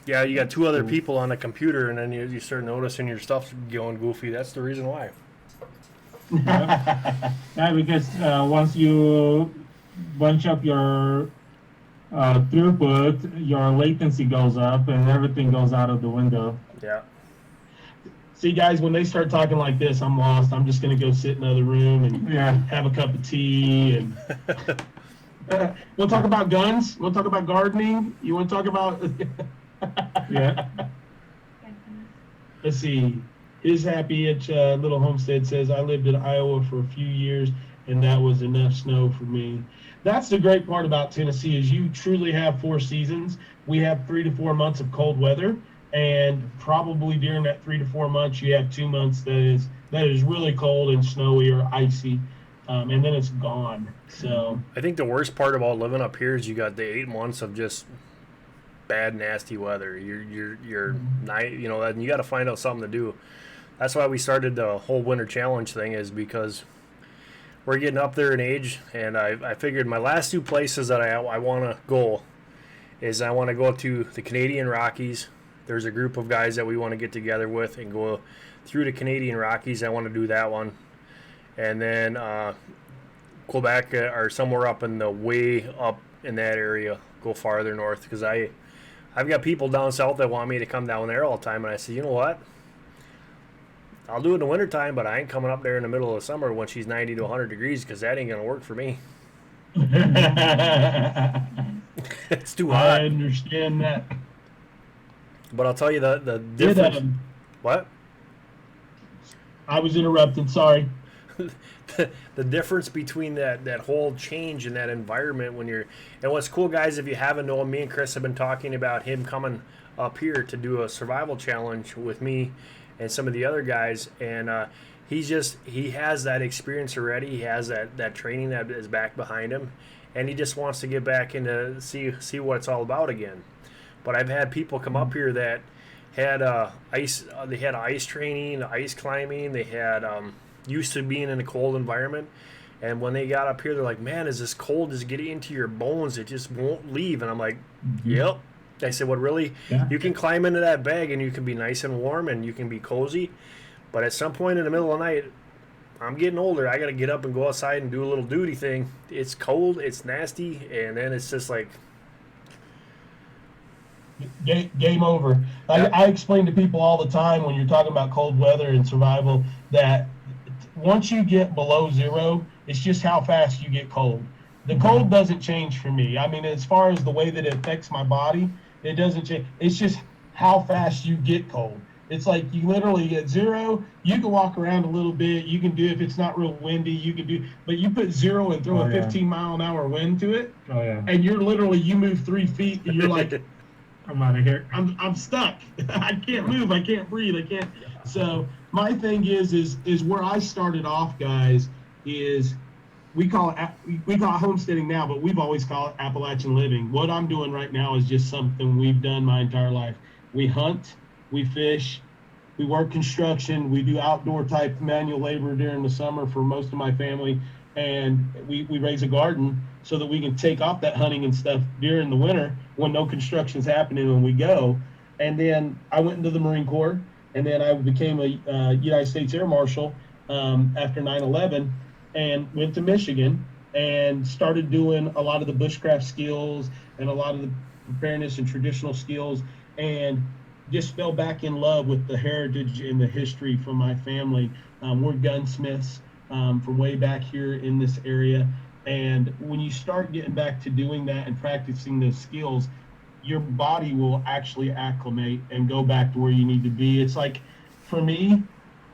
Yeah, you got two other people on the computer, and then you start noticing your stuff's going goofy. That's the reason why. Yeah, because once you bunch up your throughput, your latency goes up, and everything goes out of the window. Yeah. See, guys, when they start talking like this, I'm lost. I'm just going to go sit in another room and Yeah. have a cup of tea. And we'll talk about guns. We'll talk about gardening. You want to talk about... Yeah. Let's see. His Happy Itch Little Homestead says, I lived in Iowa for a few years, and that was enough snow for me. That's the great part about Tennessee is you truly have 4 seasons. We have 3 to 4 months of cold weather, and probably during that 3 to 4 months, you have 2 months that is really cold and snowy or icy, and then it's gone. So I think the worst part about living up here is you got the 8 months of just bad, nasty weather. You're night, you know, and you got to find out something to do. That's why we started the whole winter challenge thing, is because we're getting up there in age, and I figured my last 2 places that I want to go is I want to go to the Canadian Rockies. There's a group of guys that we want to get together with and go through the Canadian Rockies. I want to do that one. And then Quebec or somewhere up in the way up in that area, go farther north, because I've got people down south that want me to come down there all the time, and I said, you know what? I'll do it in the wintertime, but I ain't coming up there in the middle of the summer when she's 90 to 100 degrees, because that ain't going to work for me. It's too hot. I understand that. But I'll tell you the difference. What? I was interrupted. Sorry. The difference between that whole change in that environment when you're, and what's cool, guys, if you haven't known, me and Chris have been talking about him coming up here to do a survival challenge with me and some of the other guys, and he has that experience already. He has that training that is back behind him, and he just wants to get back into see what it's all about again. But I've had people come up here that had they had ice training, ice climbing, they had used to being in a cold environment, and when they got up here, they're like, man, is this cold? Does it get into your bones? It just won't leave. And I'm like, yep. I said, what, really? Yeah. You can climb into that bag and you can be nice and warm and you can be cozy, but at some point in the middle of the night, I'm getting older, I got to get up and go outside and do a little duty thing. It's cold, it's nasty, and then it's just like, Game over. I explain to people all the time when you're talking about cold weather and survival that once you get below 0, it's just how fast you get cold. The cold doesn't change for me. I mean, as far as the way that it affects my body, it doesn't change. It's just how fast you get cold. It's like you literally get 0, you can walk around a little bit, you can do, if it's not real windy, you can do, but you put 0 and throw a 15-mile-an-hour wind to it, and you're literally, you move 3 feet, and you're like, I'm out of here. I'm stuck. I can't move. I can't breathe. I can't. So my thing is where I started off, guys, is we call it homesteading now, but we've always called it Appalachian living. What I'm doing right now is just something we've done my entire life. We hunt, we fish, we work construction, we do outdoor type manual labor during the summer for most of my family. and we raise a garden so that we can take off that hunting and stuff during the winter when no construction's happening when we go. And then I went into the Marine Corps, and then I became a United States Air Marshal after 9/11, and went to Michigan and started doing a lot of the bushcraft skills and a lot of the preparedness and traditional skills, and just fell back in love with the heritage and the history from my family. We're gunsmiths from way back here in this area. And when you start getting back to doing that and practicing those skills, your body will actually acclimate and go back to where you need to be. It's like, for me,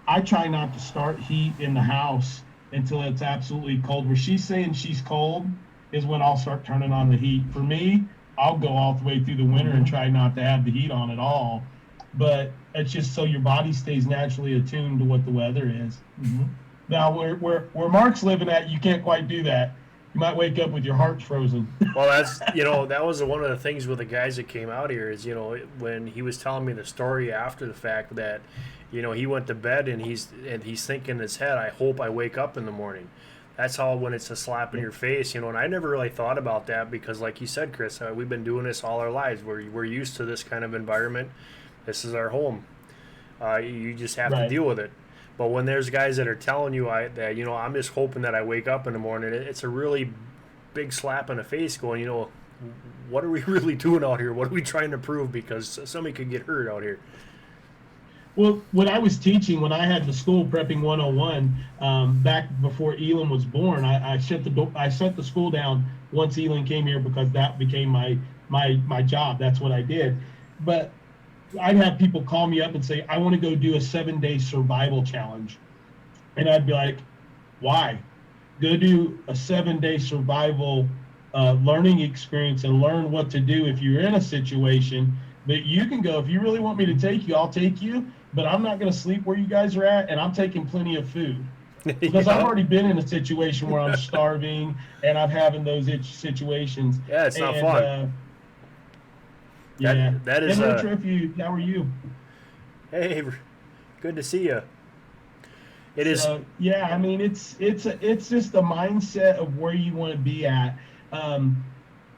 I try not to start heat in the house until it's absolutely cold. Where she's saying she's cold is when I'll start turning on the heat. For me, I'll go all the way through the winter and try not to have the heat on at all. But it's just so your body stays naturally attuned to what the weather is. Now, where Mark's living at, you can't quite do that. You might wake up with your heart frozen. Well, that's, that was one of the things with the guys that came out here is, when he was telling me the story after the fact that, he went to bed and he's thinking in his head, I hope I wake up in the morning. That's how, when it's a slap in your face, and I never really thought about that because, like you said, Chris, we've been doing this all our lives. We're used to this kind of environment. This is our home. You just have to deal with it. But when there's guys that are telling you that I'm just hoping that I wake up in the morning, it's a really big slap in the face going, what are we really doing out here? What are we trying to prove? Because somebody could get hurt out here. Well, when I was teaching, when I had the school prepping 101, back before Elon was born, I shut the school down once Elon came here because that became my job. That's what I did. But I'd have people call me up and say, I want to go do a 7-day survival challenge. And I'd be like, why? Go do a 7-day survival learning experience and learn what to do if you're in a situation. But you can go, if you really want me to take you, I'll take you. But I'm not going to sleep where you guys are at, and I'm taking plenty of food. Because I've already been in a situation where I'm starving and I'm having those situations. Yeah, it's not fun. Yeah. That is Hello, Trophy. How are you? Hey, good to see you. It is. Yeah, I mean, it's just the mindset of where you want to be at.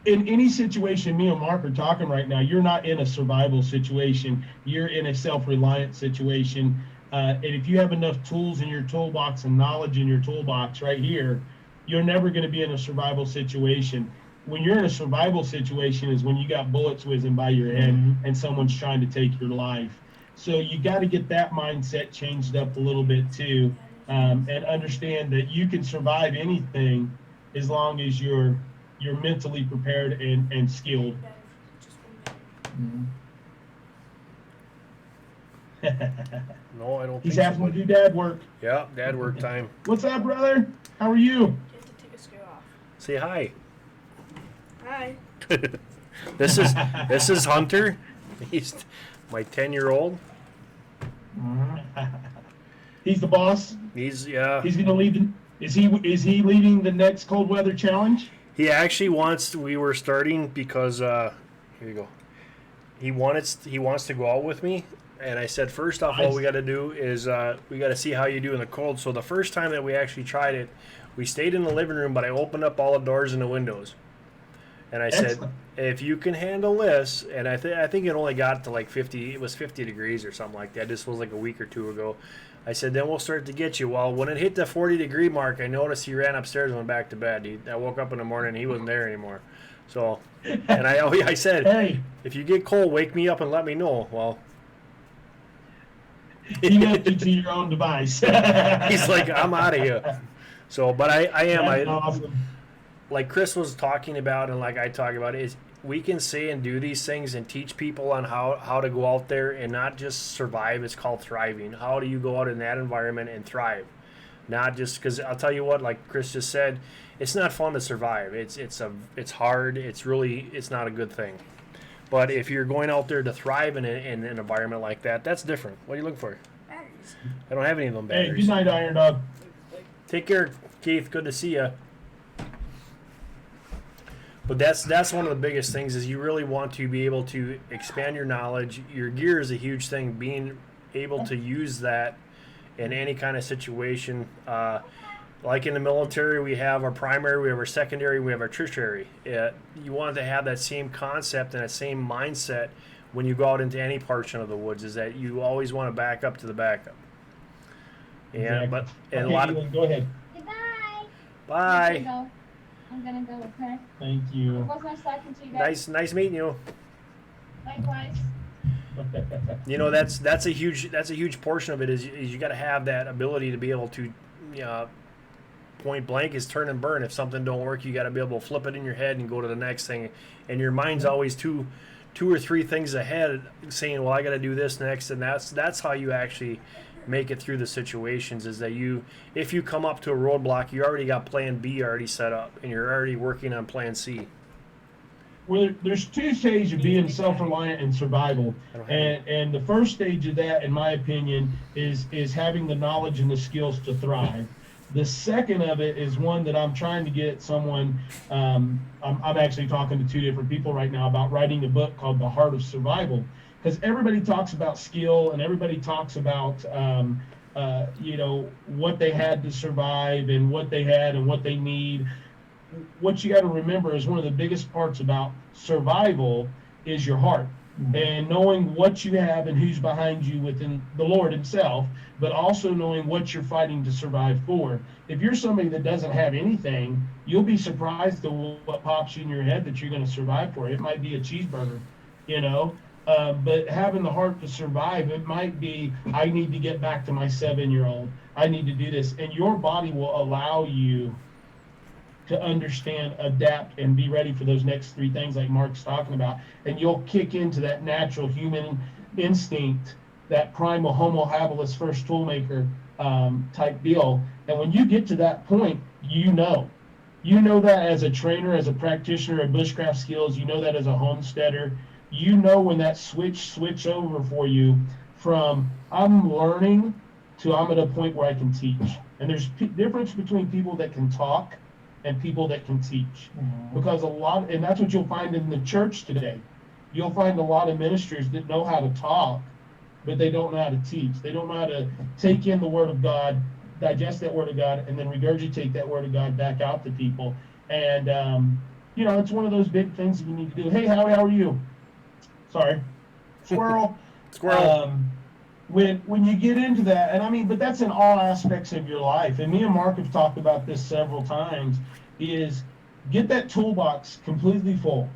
In any situation, me and Mark are talking right now, you're not in a survival situation. You're in a self-reliant situation. And if you have enough tools in your toolbox and knowledge in your toolbox right here, you're never going to be in a survival situation. When you're in a survival situation is when you got bullets whizzing by your head and someone's trying to take your life. So you got to get that mindset changed up a little bit too, and understand that you can survive anything as long as you're mentally prepared and skilled. No, I don't He's think having to do dad work. Yeah, dad work time. What's up, brother? How are you? You have to take a screw off. Say hi. Hi. This is Hunter. He's my 10-year-old. He's the boss. He's gonna lead. Is he leading the next cold weather challenge? He actually wants. We were starting because here you go. He wants to go out with me, and I said first off, all we got to do is we got to see how you do in the cold. So the first time that we actually tried it, we stayed in the living room, but I opened up all the doors and the windows, and I said, if you can handle this, and I think it only got to like 50. It was 50 degrees or something like that. This was like a week or two ago. I said, then we'll start to get you. Well, when it hit the 40-degree mark, I noticed he ran upstairs and went back to bed. I woke up in the morning and he wasn't there anymore. So, and I said, hey, if you get cold, wake me up and let me know. Well, he left you to your own device. He's like, I'm out of here. So, but I am. That's awesome. Like Chris was talking about and like I talk about, is we can say and do these things and teach people on how to go out there and not just survive. It's called thriving. How do you go out in that environment and thrive? Not just because I'll tell you what, like Chris just said, it's not fun to survive. It's hard. It's not a good thing. But if you're going out there to thrive in an environment like that, that's different. What are you looking for? Batteries. I don't have any of them batteries. Hey, good night, Iron Dog. Take care, Keith. Good to see you. But that's one of the biggest things is you really want to be able to expand your knowledge. Your gear is a huge thing. Being able to use that in any kind of situation. like in the military, we have our primary, we have our secondary, we have our tertiary. You want to have that same concept and that same mindset when you go out into any portion of the woods, is that you always want to back up to the backup. And Exactly. but and Okay, a lot of Ewan, go ahead. Goodbye. bye. I'm gonna go with her. Thank you. It was nice talking to you guys. Nice meeting you. Likewise. You know, that's a huge portion of it is you got to have that ability to be able to, point blank is turn and burn. If something don't work, you got to be able to flip it in your head and go to the next thing. And your mind's always two or three things ahead, saying, "Well, I got to do this next," and that's how you actually make it through the situations. Is that if you come up to a roadblock, you already got Plan B already set up, and you're already working on Plan C. Well, there's two stages of being self-reliant and survival, and the first stage of that, in my opinion, is having the knowledge and the skills to thrive. The second of it is one that I'm trying to get someone. I'm actually talking to two different people right now about writing a book called The Heart of Survival, because everybody talks about skill and everybody talks about what they had to survive and what they had and what they need. What you got to remember is one of the biggest parts about survival is your heart, and knowing what you have and who's behind you within the Lord himself, but also knowing what you're fighting to survive for. If you're somebody that doesn't have anything, you'll be surprised at what pops in your head that you're going to survive for. It might be a cheeseburger, but having the heart to survive, it might be, I need to get back to my 7-year-old. I need to do this. And your body will allow you to understand, adapt, and be ready for those next three things like Mark's talking about. And you'll kick into that natural human instinct, that primal homo habilis first toolmaker type deal. And when you get to that point, you know that as a trainer, as a practitioner of bushcraft skills, you know that as a homesteader, you know when that switch over for you from I'm learning to I'm at a point where I can teach. And there's difference between people that can talk and people that can teach, because and that's what you'll find in the church today. You'll find a lot of ministers that know how to talk, but they don't know how to teach. They don't know how to take in the Word of God, digest that Word of God, and then regurgitate that Word of God back out to people. And it's one of those big things that you need to do. Hey, Howie, how are you? Sorry, squirrel. When you get into that, but that's in all aspects of your life. And me and Mark have talked about this several times, is get that toolbox completely full.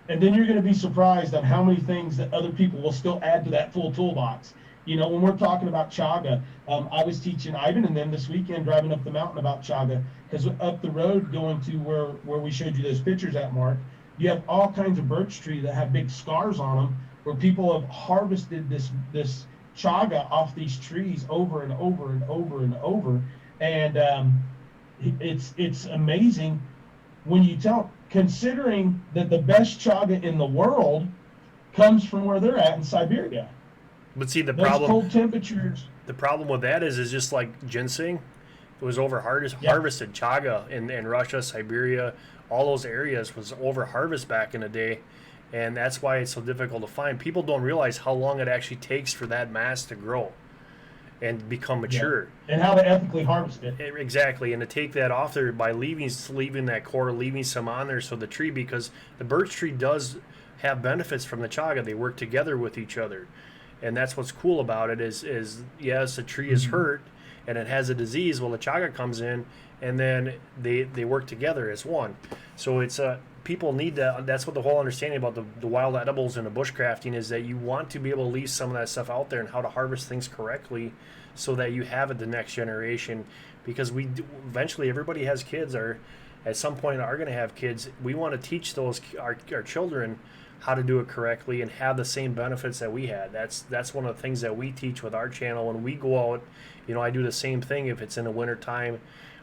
And then you're going to be surprised at how many things that other people will still add to that full toolbox. When we're talking about chaga, I was teaching Ivan and them this weekend driving up the mountain about chaga, because up the road going to where we showed you those pictures at, Mark, you have all kinds of birch trees that have big scars on them where people have harvested this chaga off these trees over and over and over and over. And it's amazing when you considering that the best chaga in the world comes from where they're at in Siberia. But see, Those cold temperatures. The problem with that is just like ginseng. It was harvested. Chaga in Russia, Siberia, all those areas was over harvest back in the day. And that's why it's so difficult to find. People don't realize how long it actually takes for that mass to grow and become mature. Yeah. And how to ethically harvest it. Exactly. And to take that off there by leaving that core, leaving some on there, so the tree, because the birch tree does have benefits from the chaga. They work together with each other. And that's what's cool about it is yes, a tree is hurt and it has a disease. Well, the chaga comes in and then they work together as one. So it's people need to, that's what the whole understanding about the wild edibles and the bushcrafting is, that you want to be able to leave some of that stuff out there and how to harvest things correctly so that you have it the next generation. Because eventually everybody has kids, or at some point are going to have kids. We want to teach our children how to do it correctly and have the same benefits that we had. That's one of the things that we teach with our channel. When we go out, I do the same thing if it's in the winter time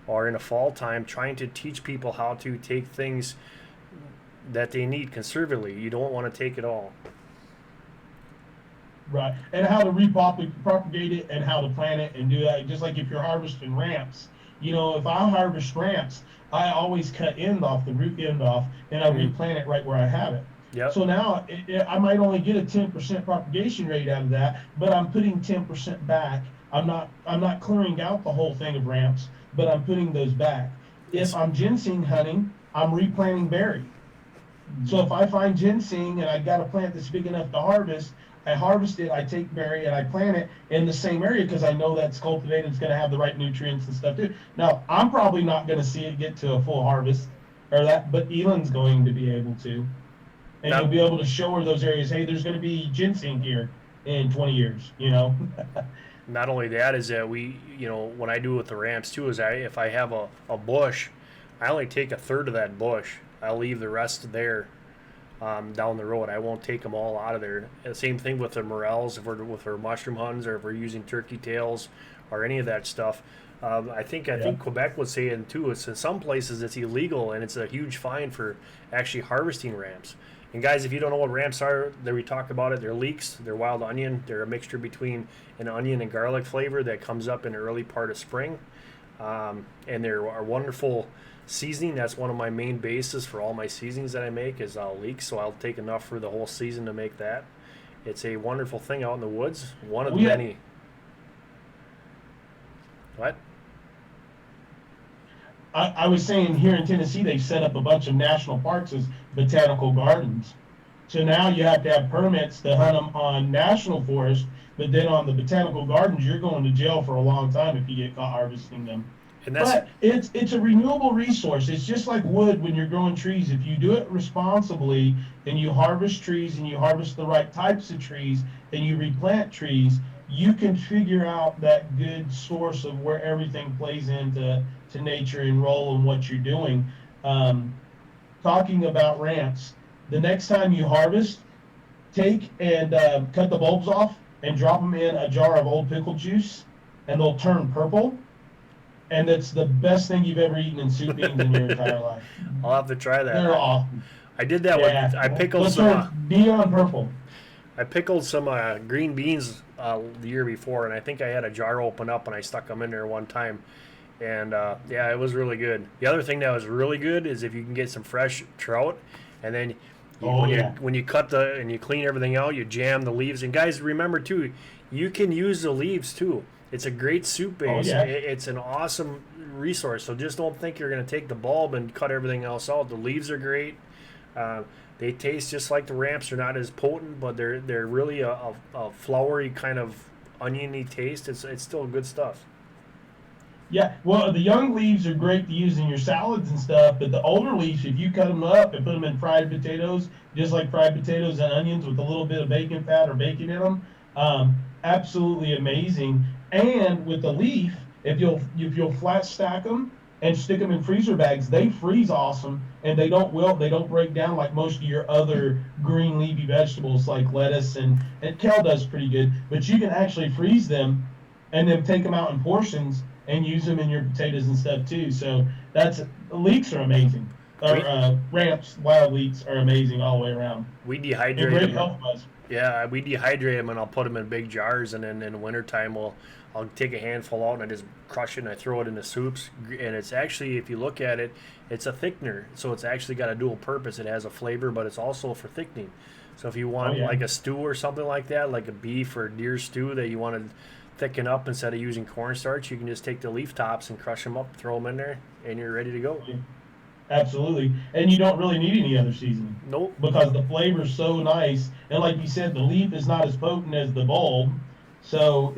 or in a fall time, trying to teach people how to take things that they need conservatively. You don't want to take it all. Right. And how to repropagate it and how to plant it and do that. Just like if you're harvesting ramps, if I harvest ramps, I always cut the root end off, and I replant it right where I have it. Yep. So now I might only get a 10% propagation rate out of that, but I'm putting 10% back. I'm not clearing out the whole thing of ramps, but I'm putting those back. If I'm ginseng hunting, I'm replanting berry. So if I find ginseng and I've got a plant that's big enough to harvest, I harvest it, I take berry and I plant it in the same area because I know that's cultivated, it's going to have the right nutrients and stuff too. Now, I'm probably not going to see it get to a full harvest or that, but Elon's going to be able to. And Now- you'll be able to show her those areas, hey, there's going to be ginseng here in 20 years, you know? Not only that is that we, you know, when I do with the ramps too, is if I have a bush, I only take a third of that bush. I'll leave the rest there down the road. I won't take them all out of there. The same thing with the morels, if we're with our mushroom hunts or if we're using turkey tails or any of that stuff. I think Quebec was saying too, it's in some places it's illegal and it's a huge fine for actually harvesting ramps. And guys, if you don't know what ramps are, there we talk about it. They're leeks, they're wild onion. They're a mixture between an onion and garlic flavor that comes up in the early part of spring. And they're a wonderful seasoning. That's one of my main bases for all my seasonings that I make is leeks. So I'll take enough for the whole season to make that. It's a wonderful thing out in the woods. One of the many. What? I was saying here in Tennessee, they've set up a bunch of national parks as botanical gardens. So now you have to have permits to hunt them on national forest, but then on the botanical gardens, you're going to jail for a long time if you get caught harvesting them. And that's, But it's a renewable resource. It's just like wood when you're growing trees. If you do it responsibly and you harvest trees and you harvest the right types of trees and you replant trees, you can figure out that good source of where everything plays into nature and role in what you're doing. Talking about ramps, the next time you harvest, take and cut the bulbs off and drop them in a jar of old pickle juice, and they'll turn purple. And it's the best thing you've ever eaten in soup beans in your entire life. I'll have to try that. They're awesome. I did that Yeah. with, I pickled They'll some, turn neon purple. I pickled some green beans the year before, and I think I had a jar open up and I stuck them in there one time. And yeah, it was really good. The other thing that was really good is if you can get some fresh trout, and then when you cut and you clean everything out, you jam the leaves. And guys, remember too, you can use the leaves too. It's a great soup base. It's an awesome resource. So just don't think you're going to take the bulb and cut everything else out. The leaves are great. They taste just like the ramps. They're not as potent, but they're really a floury kind of oniony taste. It's still good stuff. Yeah, well, the young leaves are great to use in your salads and stuff, but the older leaves, if you cut them up and put them in fried potatoes, just like fried potatoes and onions with a little bit of bacon fat or bacon in them, absolutely amazing. And with the leaf, if you'll flat stack them and stick them in freezer bags, they freeze awesome, and they don't wilt, they don't break down like most of your other green leafy vegetables like lettuce and kale does pretty good. But you can actually freeze them and then take them out in portions and use them in your potatoes and stuff too. So leeks are amazing. Ramps, wild leeks are amazing all the way around. We dehydrate And great them. health-wise. Yeah, we dehydrate them and I'll put them in big jars, and then in the wintertime I'll take a handful out and I just crush it and I throw it into soups. And it's actually, if you look at it, it's a thickener. So it's actually got a dual purpose. It has a flavor, but it's also for thickening. So if you want like a stew or something like that, like a beef or deer stew that you want to thicken up instead of using cornstarch, you can just take the leaf tops and crush them up, throw them in there, and you're ready to go. Absolutely. And you don't really need any other seasoning. Nope. Because the flavor's so nice. And like you said, the leaf is not as potent as the bulb. So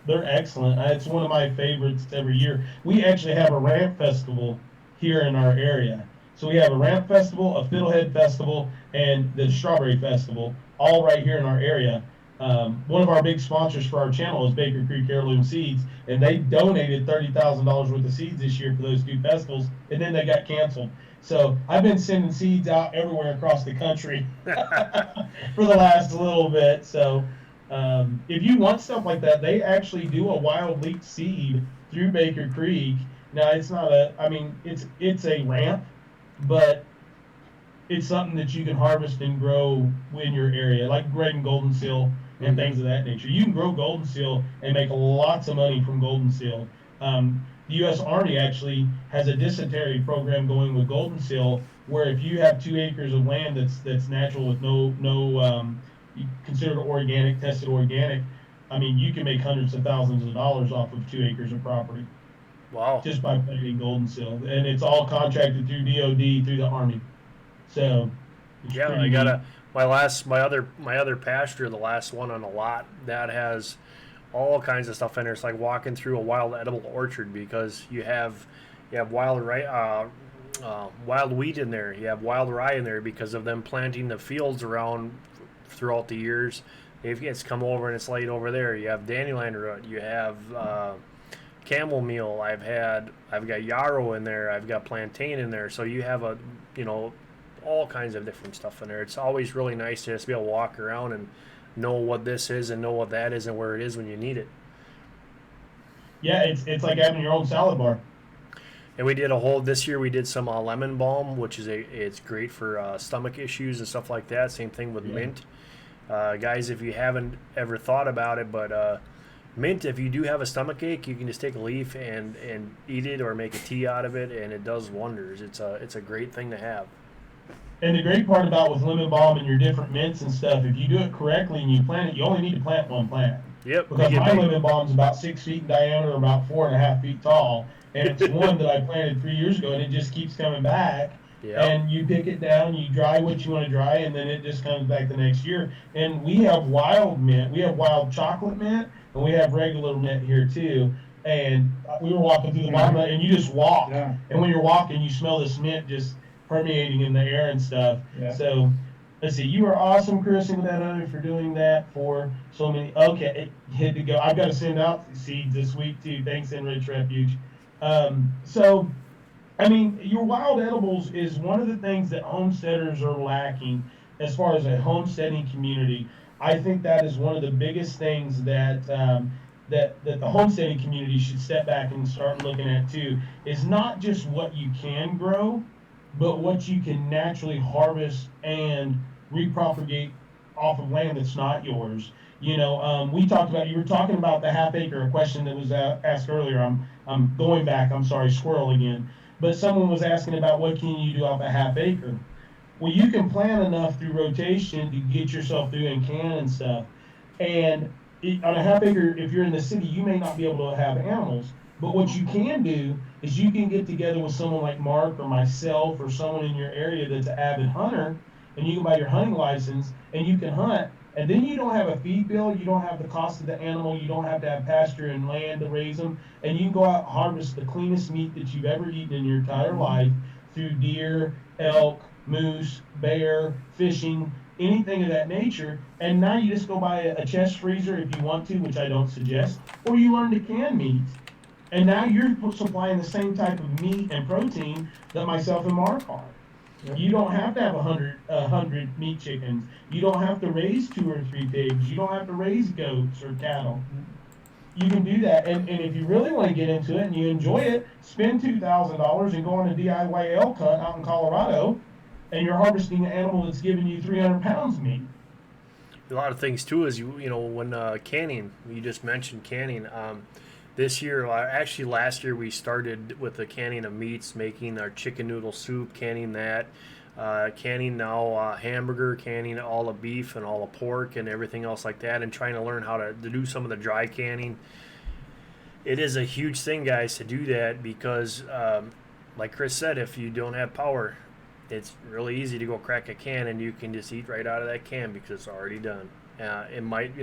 they're excellent. It's one of my favorites every year. We actually have a ramp festival here in our area. So we have a ramp festival, a fiddlehead festival, and the strawberry festival, all right here in our area. One of our big sponsors for our channel is Baker Creek Heirloom Seeds, and they donated $30,000 worth of seeds this year for those two festivals, and then they got canceled. So I've been sending seeds out everywhere across the country for the last little bit. So if you want stuff like that, they actually do a wild leek seed through Baker Creek. Now it's not it's a ramp, but it's something that you can harvest and grow in your area, like red and golden seal and things of that nature. You can grow golden seal and make lots of money from golden seal. The U.S. Army actually has a dysentery program going with golden seal, where if you have 2 acres of land that's natural with no considered organic, tested organic, you can make hundreds of thousands of dollars off of 2 acres of property. Wow. just by planting golden seal, and it's all contracted through DOD through the Army. So it's Yeah, pretty I got neat. my other pasture, the last one on a lot that has all kinds of stuff in there. It's like walking through a wild edible orchard because you have wild wheat in there. You have wild rye in there because of them planting the fields around throughout the years. It's come over and it's laid over there. You have dandelion root. You have camel meal. I've got yarrow in there. I've got plantain in there. So you have all kinds of different stuff in there. It's always really nice to just be able to walk around and know what this is and know what that is and where it is when you need it. Yeah, it's like having your own salad bar. And this year we did some lemon balm, which is it's great for stomach issues and stuff like that. Same thing with mint. Guys, if you haven't ever thought about it, but mint, if you do have a stomach ache, you can just take a leaf and eat it or make a tea out of it, and it does wonders. It's a great thing to have. And the great part about with lemon balm and your different mints and stuff, if you do it correctly and you plant it, you only need to plant one plant. Yep. Because my lemon balm is about 6 feet in diameter, about 4.5 feet tall, and it's one that I planted 3 years ago, and it just keeps coming back. Yep. And you pick it down, you dry what you want to dry, and then it just comes back the next year. And we have wild mint, we have wild chocolate mint, and we have regular mint here too. And we were walking through the bottom, and you just walk, and when you're walking, you smell this mint just permeating in the air and stuff. Yeah. So let's see, you are awesome, Chris, and that other for doing that for so many. Okay, it had to go. I've got to send out seeds this week too. Thanks, Enrich Refuge. So, I mean, your wild edibles is one of the things that homesteaders are lacking as far as a homesteading community. I think that is one of the biggest things that that the homesteading community should step back and start looking at too. Is not just what you can grow, but what you can naturally harvest and repropagate off of land that's not yours. You know, you were talking about the half acre, a question that was asked earlier. I'm going back, I'm sorry, squirrel again. But someone was asking about what can you do off a half acre. Well, you can plant enough through rotation to get yourself through and can and stuff. And on a half acre, if you're in the city, you may not be able to have animals. But what you can do is you can get together with someone like Mark or myself or someone in your area that's an avid hunter, and you can buy your hunting license and you can hunt. And then you don't have a feed bill, you don't have the cost of the animal, you don't have to have pasture and land to raise them, and you can go out and harvest the cleanest meat that you've ever eaten in your entire life through deer, elk, moose, bear, fishing, anything of that nature. And now you just go buy a chest freezer if you want to, which I don't suggest, or you learn to can meat. And now you're supplying the same type of meat and protein that myself and Mark are. Yep. You don't have to have 100 meat chickens. You don't have to raise 2 or 3 pigs. You don't have to raise goats or cattle. You can do that. And if you really want to get into it and you enjoy it, spend $2,000 and go on a DIY elk hunt out in Colorado, and you're harvesting an animal that's giving you 300 pounds of meat. A lot of things too is when canning. You just mentioned canning. This year, actually last year, we started with the canning of meats, making our chicken noodle soup, canning that, canning now hamburger, canning all the beef and all the pork and everything else like that, and trying to learn how to do some of the dry canning. It is a huge thing, guys, to do that because, like Chris said, if you don't have power, it's really easy to go crack a can and you can just eat right out of that can because it's already done. It might,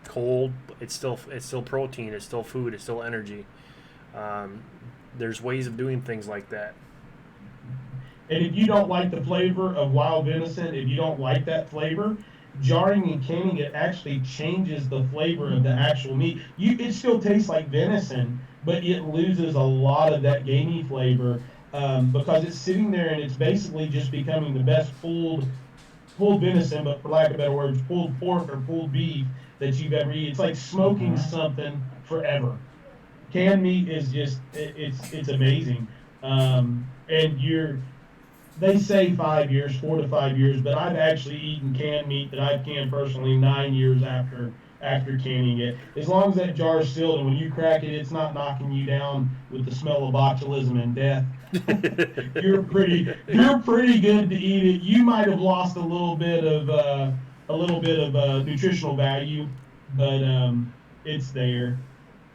cold. It's still protein. It's still food. It's still energy. There's ways of doing things like that. And if you don't like the flavor of wild venison, if you don't like that flavor, jarring and canning it actually changes the flavor of the actual meat. It still tastes like venison, but it loses a lot of that gamey flavor because it's sitting there and it's basically just becoming the best pulled venison, but for lack of better words, pulled pork or pulled beef that you've ever eaten. It's like smoking something forever. Canned meat is just, it's amazing. And they say 4 to 5 years, but I've actually eaten canned meat that I've canned personally 9 years after canning it. As long as that jar is sealed and when you crack it, it's not knocking you down with the smell of botulism and death. You're pretty good to eat it. You might have lost a little bit of nutritional value, but it's there.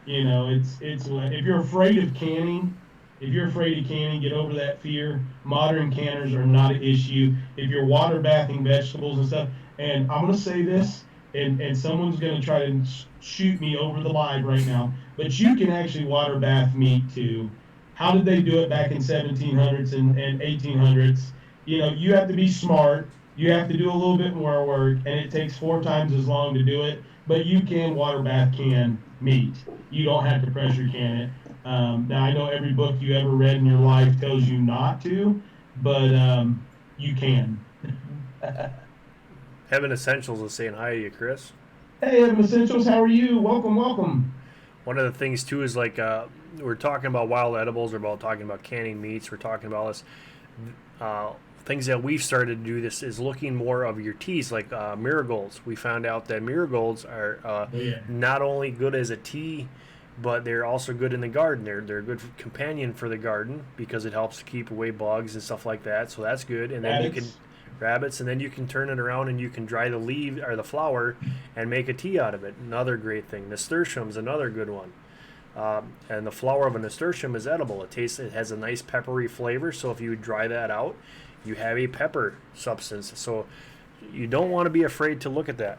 You know, it's if you're afraid of canning, get over that fear. Modern canners are not an issue. If you're water bathing vegetables and stuff, and I'm gonna say this, and someone's gonna try to shoot me over the live right now, but you can actually water bath meat too. How did they do it back in 1700s and 1800s? You know, you have to be smart. You have to do a little bit more work, and it takes 4 times as long to do it. But you can water bath can meat. You don't have to pressure can it. Now, I know every book you ever read in your life tells you not to, but you can. Heaven Essentials is saying hi to you, Chris. Hey, Evan Essentials, how are you? Welcome, welcome. One of the things too is like we're talking about wild edibles, we're about talking about canning meats, we're talking about this things that we've started to do. This is looking more of your teas, like Marigolds. We found out that Marigolds are not only good as a tea, but they're also good in the garden. They're a good companion for the garden because it helps keep away bugs and stuff like that. So that's good. And then rabbits, and then you can turn it around and you can dry the leaf or the flower and make a tea out of it. Another great thing. Nasturtium's another good one. And the flower of a nasturtium is edible. It has a nice peppery flavor. So if you dry that out, you have a pepper substance. So you don't want to be afraid to look at that.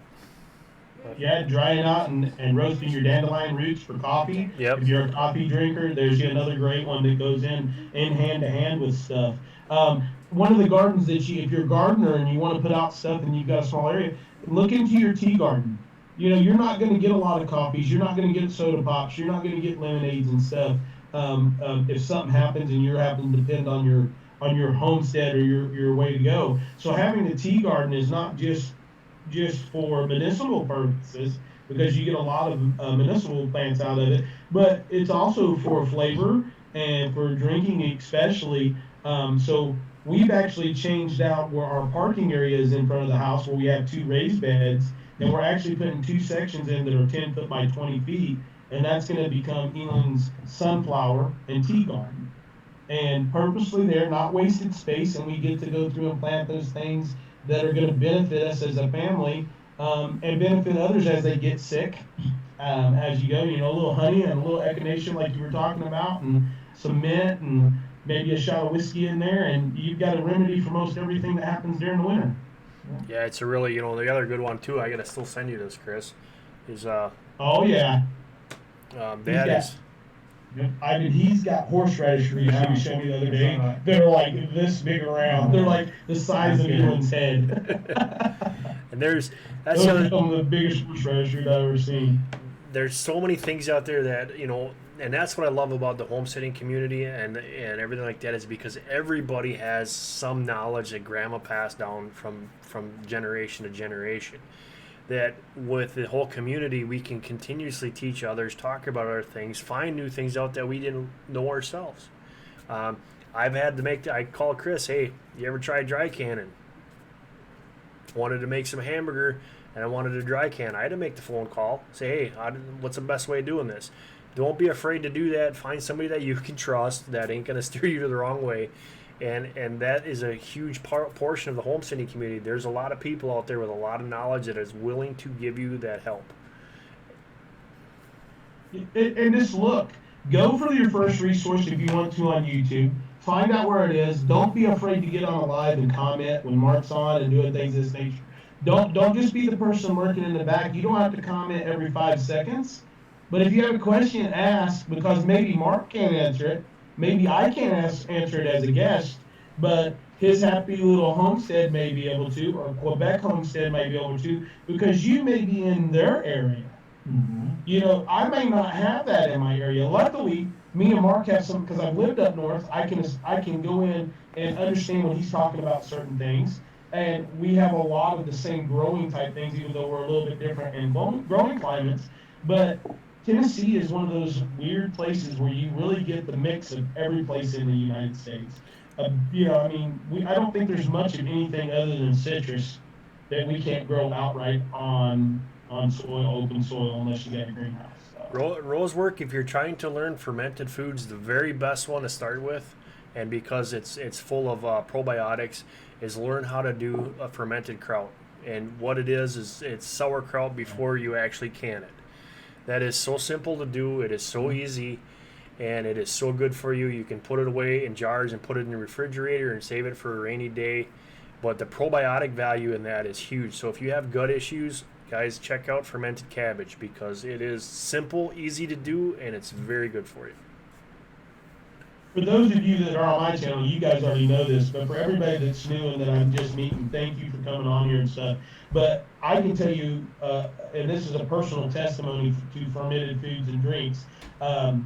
Yeah, drying out and roasting your dandelion roots for coffee. Yep. If you're a coffee drinker, there's another great one that goes in hand to hand with stuff. One of the gardens that if you're a gardener and you want to put out stuff and you've got a small area, look into your tea garden. You know, you're not going to get a lot of coffees. You're not going to get soda pops. You're not going to get lemonades and stuff. If something happens and you're having to depend on your homestead or your way to go. So having a tea garden is not just for medicinal purposes, because you get a lot of medicinal plants out of it, but it's also for flavor and for drinking especially. So we've actually changed out where our parking area is in front of the house, where we have 2 raised beds, and we're actually putting 2 sections in that are 10 foot by 20 feet, and that's going to become Elon's sunflower and tea garden. And purposely they're not wasted space, and we get to go through and plant those things that are going to benefit us as a family, and benefit others as they get sick. As you go, you know, a little honey and a little echinacea like you were talking about, and some mint and maybe a shot of whiskey in there, and you've got a remedy for most everything that happens during the winter. Yeah, it's a really, you know, the other good one too, I got to still send you this, Chris, is Oh yeah. He's got horseradish roots he showed me the other day. They're like this big around. They're like the size of Elon's head. And those are some of the biggest horseradish roots I've ever seen. There's so many things out there that, you know, and that's what I love about the homesteading community and everything like that, is because everybody has some knowledge that grandma passed down from generation to generation. That with the whole community, we can continuously teach others, talk about other things, find new things out that we didn't know ourselves. I've had to I call Chris, hey, you ever try dry canning? Wanted to make some hamburger, and I wanted to dry can. I had to make the phone call, say, hey, what's the best way of doing this? Don't be afraid to do that. Find somebody that you can trust that ain't going to steer you to the wrong way. And that is a huge portion of the homesteading community. There's a lot of people out there with a lot of knowledge that is willing to give you that help. And just look, go for your first resource if you want to on YouTube. Find out where it is. Don't be afraid to get on a live and comment when Mark's on and doing things of this nature. Don't just be the person lurking in the back. You don't have to comment every 5 seconds. But if you have a question, ask, because maybe Mark can't answer it. Maybe I can't answer it as a guest, but his happy little homestead may be able to, or Quebec homestead may be able to, because you may be in their area. Mm-hmm. You know, I may not have that in my area. Luckily, me and Mark have some, because I've lived up north. I can go in and understand when he's talking about certain things, and we have a lot of the same growing type things, even though we're a little bit different in growing climates. But Tennessee is one of those weird places where you really get the mix of every place in the United States. You know, I mean, I don't think there's much of anything other than citrus that we can't grow outright on soil, open soil, unless you got a greenhouse. So. Rosework, if you're trying to learn fermented foods, the very best one to start with, and because it's full of probiotics, is learn how to do a fermented kraut. And what it is it's sauerkraut before you actually can it. That is so simple to do. It is so easy, and it is so good for you. You can put it away in jars and put it in the refrigerator and save it for a rainy day. But the probiotic value in that is huge. So if you have gut issues, guys, check out fermented cabbage because it is simple, easy to do, and it's very good for you. For those of you that are on my channel, you guys already know this, but for everybody that's new and that I'm just meeting, thank you for coming on here and stuff. But I can tell you, and this is a personal testimony to fermented foods and drinks. Off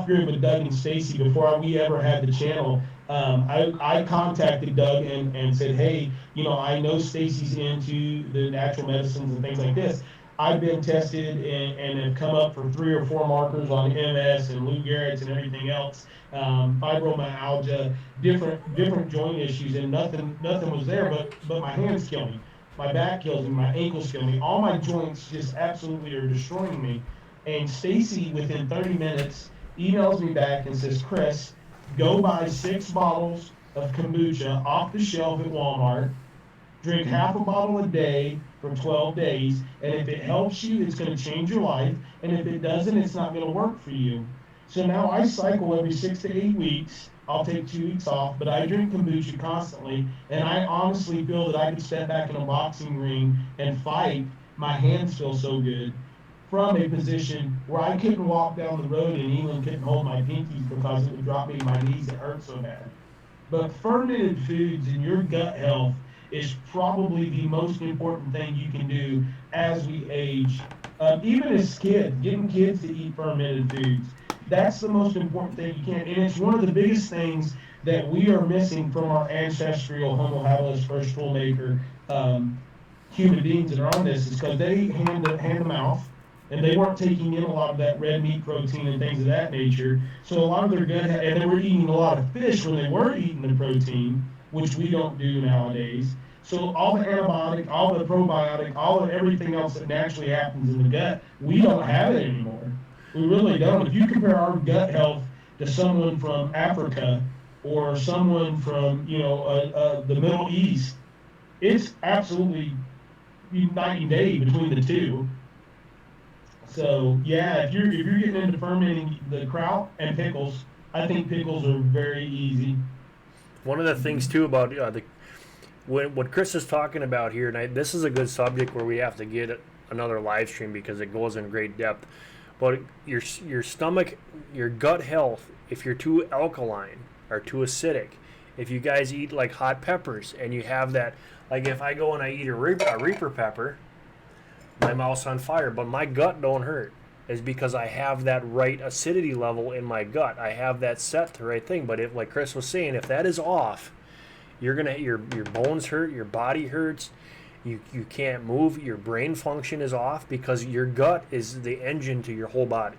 grid with Doug and Stacy, before we ever had the channel, I contacted Doug and said, hey, you know, I know Stacy's into the natural medicines and things like this. I've been tested and have come up for 3 or 4 markers on MS and Lou Gehrig's and everything else, fibromyalgia, different joint issues, and nothing was there. But my hands kill me, my back kills me, my ankles kill me, all my joints just absolutely are destroying me. And Stacy, within 30 minutes, emails me back and says, Chris, go buy 6 bottles of kombucha off the shelf at Walmart. Drink half a bottle a day for 12 days, and if it helps you, it's going to change your life, and if it doesn't, it's not going to work for you. So now I cycle every 6 to 8 weeks. I'll take 2 weeks off, but I drink kombucha constantly, and I honestly feel that I could step back in a boxing ring and fight. My hands feel so good from a position where I couldn't walk down the road and even couldn't hold my pinkies because it would drop me to my knees. It hurt so bad. But fermented foods in your gut health is probably the most important thing you can do as we age. Even as kids, getting kids to eat fermented foods, that's the most important thing you can. And it's one of the biggest things that we are missing from our ancestral Homo habilis first tool maker human beings that are on this, is because they hand to mouth, and they weren't taking in a lot of that red meat protein and things of that nature. So a lot of their gut, and they were eating a lot of fish when they were eating the protein, which we don't do nowadays. So all the antibiotic, all the probiotic, all of everything else that naturally happens in the gut, we don't have it anymore. We really don't. If you compare our gut health to someone from Africa or someone from, you know, the Middle East, it's absolutely night and day between the two. So yeah, if you're getting into fermenting the kraut and pickles, I think pickles are very easy. One of the things too about what Chris is talking about here, and this is a good subject where we have to get another live stream because it goes in great depth. But your stomach, your gut health, if you're too alkaline or too acidic, if you guys eat like hot peppers and you have that, like if I go and I eat a reaper pepper, my mouth's on fire, but my gut don't hurt. Is because I have that right acidity level in my gut. I have that set the right thing. But if, like Chris was saying, if that is off, your bones hurt, your body hurts, you can't move, your brain function is off because your gut is the engine to your whole body.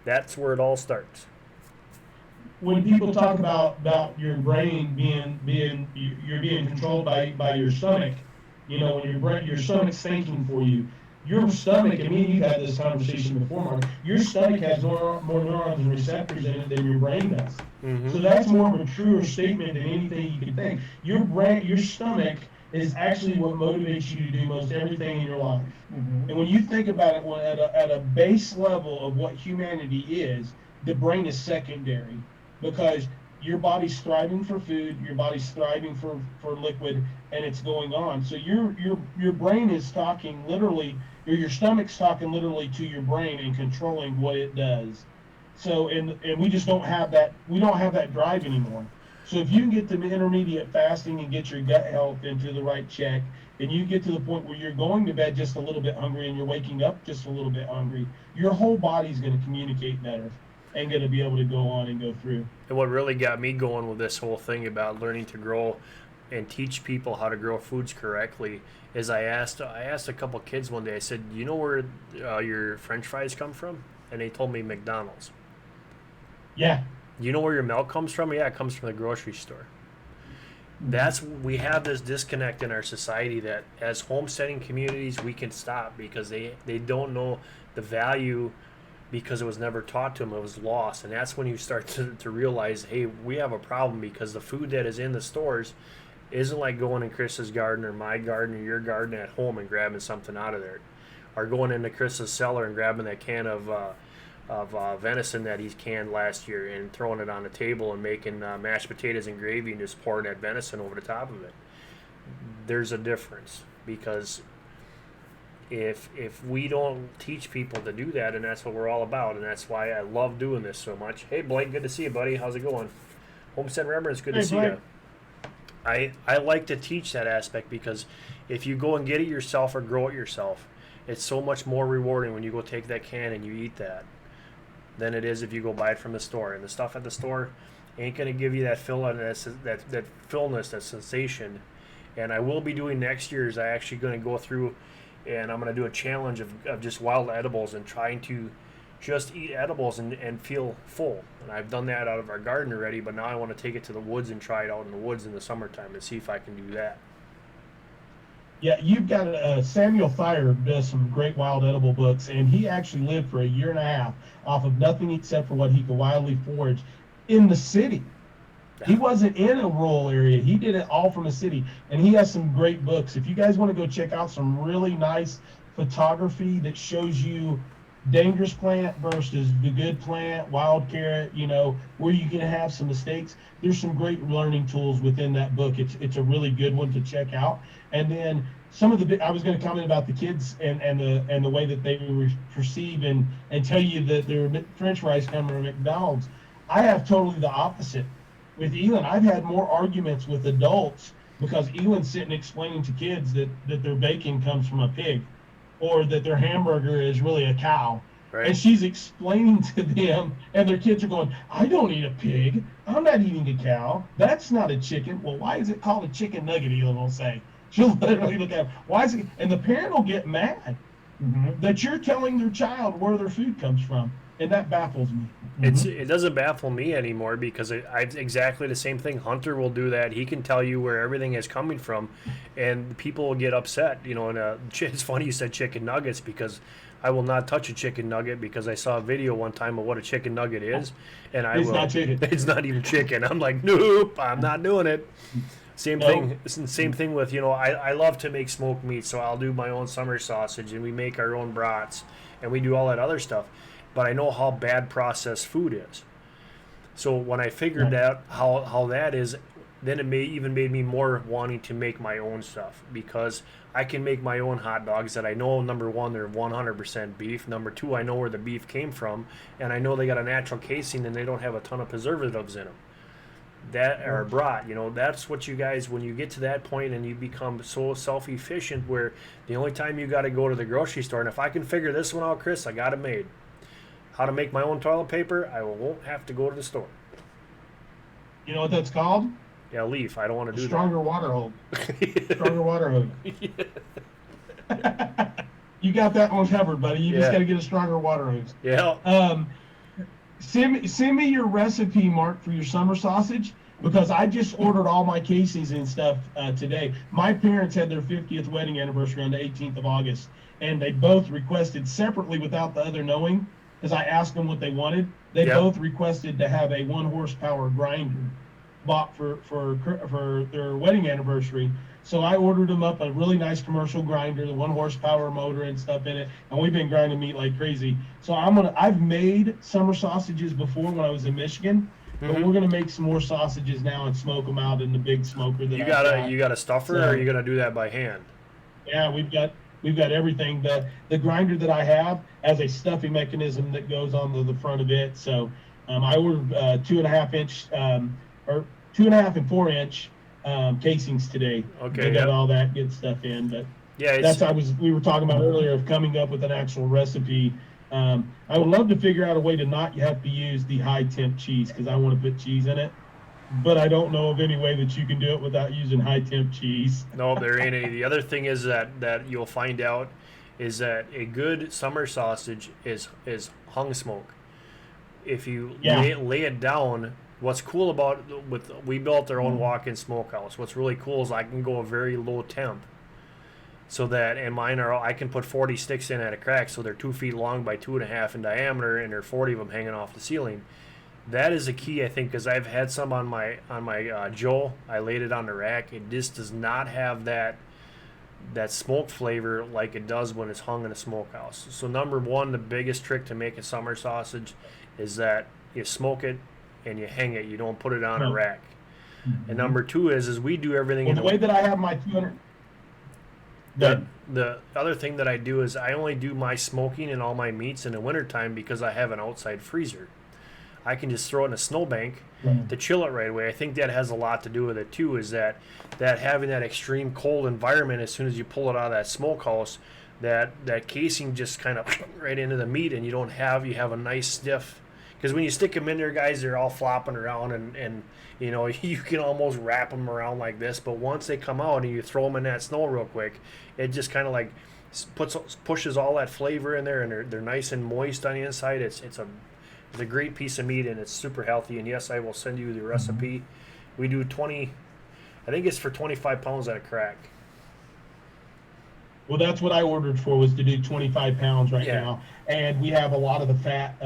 That's where it all starts. When people talk about your brain you're being controlled by your stomach, you know, when your stomach's thinking for you. Your stomach, and me and you've had this conversation before, Mark, your stomach has more neurons and receptors in it than your brain does. Mm-hmm. So that's more of a truer statement than anything you can think. Your stomach is actually what motivates you to do most everything in your life. Mm-hmm. And when you think about it at a base level of what humanity is, the brain is secondary because your body's thriving for food, your body's thriving for liquid, and it's going on. So your brain is talking literally, or your stomach's talking literally to your brain and controlling what it does. So and we just don't have that. We don't have that drive anymore. So if you can get the intermediate fasting and get your gut health into the right check, and you get to the point where you're going to bed just a little bit hungry and you're waking up just a little bit hungry, your whole body's going to communicate better and going to be able to go on and go through. And what really got me going with this whole thing about learning to grow and teach people how to grow foods correctly is I asked a couple kids one day, I said, you know where your French fries come from? And they told me McDonald's. Yeah. You know where your milk comes from? Yeah, it comes from the grocery store. We have this disconnect in our society that as homesteading communities we can stop because they don't know the value because it was never taught to them, it was lost. And that's when you start to realize, hey, we have a problem because the food that is in the stores isn't like going in Chris's garden or my garden or your garden at home and grabbing something out of there. are going into Chris's cellar and grabbing that can of venison that he's canned last year and throwing it on the table and making mashed potatoes and gravy and just pouring that venison over the top of it. There's a difference, because if we don't teach people to do that, and that's what we're all about, and that's why I love doing this so much. Hey Blake, good to see you, buddy. How's it going? Homestead Remembrance, good to see you. I like to teach that aspect, because if you go and get it yourself or grow it yourself, it's so much more rewarding when you go take that can and you eat that than it is if you go buy it from the store. And the stuff at the store ain't going to give you that that fullness, that sensation. And I will be doing next year is I actually going to go through and I'm going to do a challenge of just wild edibles and trying to just eat edibles and feel full. And I've done that out of our garden already, but now I want to take it to the woods and try it out in the woods in the summertime and see if I can do that. Yeah, you've got Samuel Thayer does some great wild edible books, and he actually lived for a year and a half off of nothing except for what he could wildly forage in the city. He wasn't in a rural area. He did it all from the city, and he has some great books. If you guys want to go check out some really nice photography that shows you dangerous plant versus the good plant, wild carrot, you know, where you can have some mistakes, there's some great learning tools within that book. It's a really good one to check out. And then some of the, I was going to comment about the kids and the way that they perceive and tell you that their French fries come from McDonald's. I have totally the opposite. With Elon, I've had more arguments with adults because Elon's sitting explaining to kids that their bacon comes from a pig, or that their hamburger is really a cow. Right. And she's explaining to them, and their kids are going, I don't eat a pig. I'm not eating a cow. That's not a chicken. Well, why is it called a chicken nugget, Elon will say. She'll literally look at, why is it? And the parent will get mad that you're telling their child where their food comes from. And that baffles me. It doesn't baffle me anymore, because it's exactly the same thing. Hunter will do that. He can tell you where everything is coming from, and people will get upset. You know, and it's funny you said chicken nuggets, because I will not touch a chicken nugget, because I saw a video one time of what a chicken nugget is, and it's not chicken. It's not even chicken. I'm like, nope, I'm not doing it. Same thing with, you know, I love to make smoked meat, so I'll do my own summer sausage, and we make our own brats, and we do all that other stuff. But I know how bad processed food is. So when I figured out how that is, then it made me more wanting to make my own stuff, because I can make my own hot dogs that I know, number one, they're 100% beef. Number two, I know where the beef came from, and I know they got a natural casing and they don't have a ton of preservatives in them. That are brat, you know, that's what you guys, when you get to that point and you become so self-efficient where the only time you got to go to the grocery store, and if I can figure this one out, Chris, I got it made. How to make my own toilet paper, I won't have to go to the store. You know what that's called? Yeah, leaf. I don't want to do Stronger water hose. Stronger water hose. You got that one covered, buddy. You just got to get a stronger water hose. Yeah. Send me your recipe, Mark, for your summer sausage, because I just ordered all my casings and stuff today. My parents had their 50th wedding anniversary on the 18th of August, and they both requested separately without the other knowing, because I asked them what they wanted. They both requested to have a 1 horsepower grinder bought for their wedding anniversary. So I ordered them up a really nice commercial grinder, the 1 horsepower motor and stuff in it, and we've been grinding meat like crazy. So I've made summer sausages before when I was in Michigan, but we're gonna make some more sausages now and smoke them out in the big smoker that you got a stuffer, or are you gonna do that by hand? Yeah, we've got everything. The grinder that I have has a stuffing mechanism that goes on the front of it. So I ordered 2.5 inch or 2.5 and 4 inch casings today. Okay, they got all that good stuff in. But yeah, we were talking about earlier of coming up with an actual recipe. I would love to figure out a way to not have to use the high temp cheese, because I want to put cheese in it. But I don't know of any way that you can do it without using high temp cheese. No, there ain't any. The other thing is that you'll find out is that a good summer sausage is hung smoke. If you lay it down, what's cool about we built our own walk-in smokehouse. What's really cool is I can go a very low temp, so that, and mine I can put 40 sticks in at a crack, so they're 2 feet long by 2.5 in diameter, and there are 40 of them hanging off the ceiling. That is a key, I think, because I've had some on my Joe. I laid it on the rack. It just does not have that that smoke flavor like it does when it's hung in a smokehouse. So number one, the biggest trick to make a summer sausage is that you smoke it and you hang it. You don't put it on a rack. And number two is we do everything Well, in the way that I have my 200. the other thing that I do is I only do my smoking and all my meats in the wintertime because I have an outside freezer. I can just throw it in a snowbank to chill it right away. I think that has a lot to do with it too, is that having that extreme cold environment, as soon as you pull it out of that smokehouse, that casing just kind of right into the meat, and you have a nice stiff, because when you stick them in there, guys, they're all flopping around, and you know, you can almost wrap them around like this, but once they come out and you throw them in that snow real quick, it just kind of like pushes all that flavor in there, and they're nice and moist on the inside. It's a great piece of meat, and it's super healthy. And yes, I will send you the recipe. We do 20, I think it's for 25 pounds at a crack. Well, that's what I ordered for, was to do 25 pounds now. And we have a lot of the fat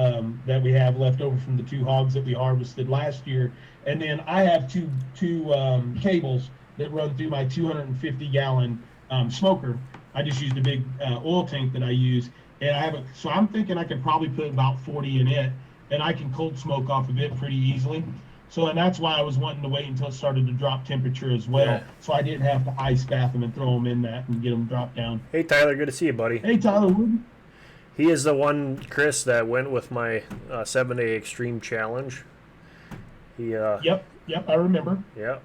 that we have left over from the 2 hogs that we harvested last year. And then I have two cables that run through my 250-gallon smoker. I just used a big oil tank that I use. And so I'm thinking I could probably put about 40 in it, and I can cold smoke off of it pretty easily. So, and that's why I was wanting to wait until it started to drop temperature as well. So I didn't have to ice bath them and throw them in that and get them dropped down. Hey, Tyler, good to see you, buddy. Hey, Tyler. He is the one, Chris, that went with my 7-day extreme challenge. He Yep, I remember. Yeah.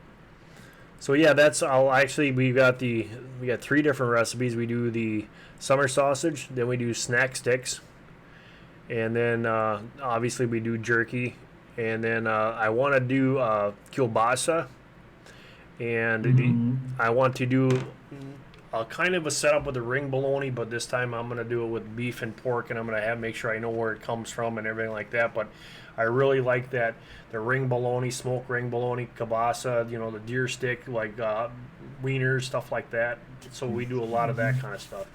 So yeah, we got 3 different recipes. We do the summer sausage, then we do snack sticks, and then obviously we do jerky, and then I want to do kielbasa, and I want to do a kind of a setup with the ring bologna, but this time I'm going to do it with beef and pork, and I'm going to make sure I know where it comes from and everything like that. But I really like that, the ring bologna, smoked ring bologna, kielbasa, you know, the deer stick, like wieners, stuff like that. So we do a lot of that kind of stuff.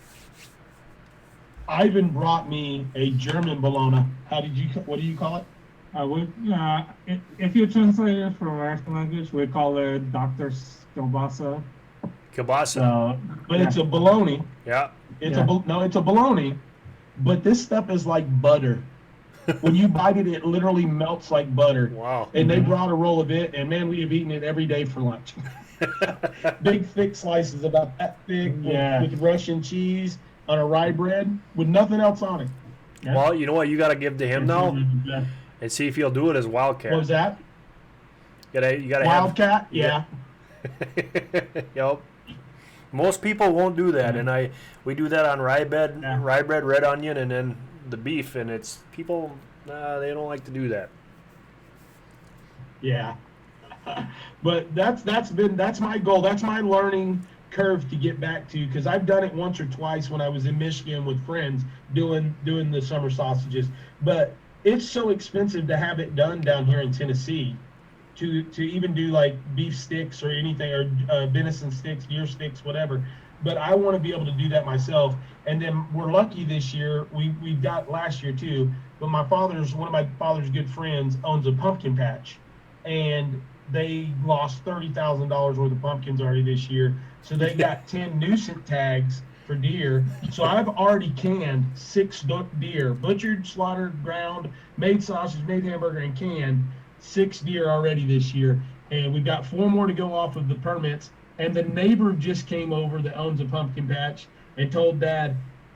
Ivan brought me a German bologna. What do you call it? If you translate it from American language, we call it Doctor's kielbasa. Kielbasa. But it's a bologna. Yeah. It's a bologna, but this stuff is like butter. When you bite it, it literally melts like butter. Wow. And they brought a roll of it, and man, we have eaten it every day for lunch. Big, thick slices, about that thick, with Russian cheese on a rye bread with nothing else on it. Yeah. Well, you know what you got to give to him now, and see if he'll do it as Wildcat. What was that? You gotta Wildcat? Yeah. Yep. Most people won't do that, and we do that on rye bread, red onion, and then the beef, and it's people they don't like to do that. Yeah. But that's my goal. That's my learning curve to get back to, because I've done it once or twice when I was in Michigan with friends doing the summer sausages, but it's so expensive to have it done down here in Tennessee to even do like beef sticks or anything, or venison sticks, deer sticks, whatever. But I want to be able to do that myself. And then we're lucky this year, we got last year too, but one of my father's good friends owns a pumpkin patch, and they lost $30,000 worth of pumpkins already this year. So they got 10 nuisance tags for deer. So I've already canned 6 deer, butchered, slaughtered, ground, made sausage, made hamburger, and canned 6 deer already this year. And we've got 4 more to go off of the permits. And the neighbor just came over that owns a pumpkin patch and told Dad,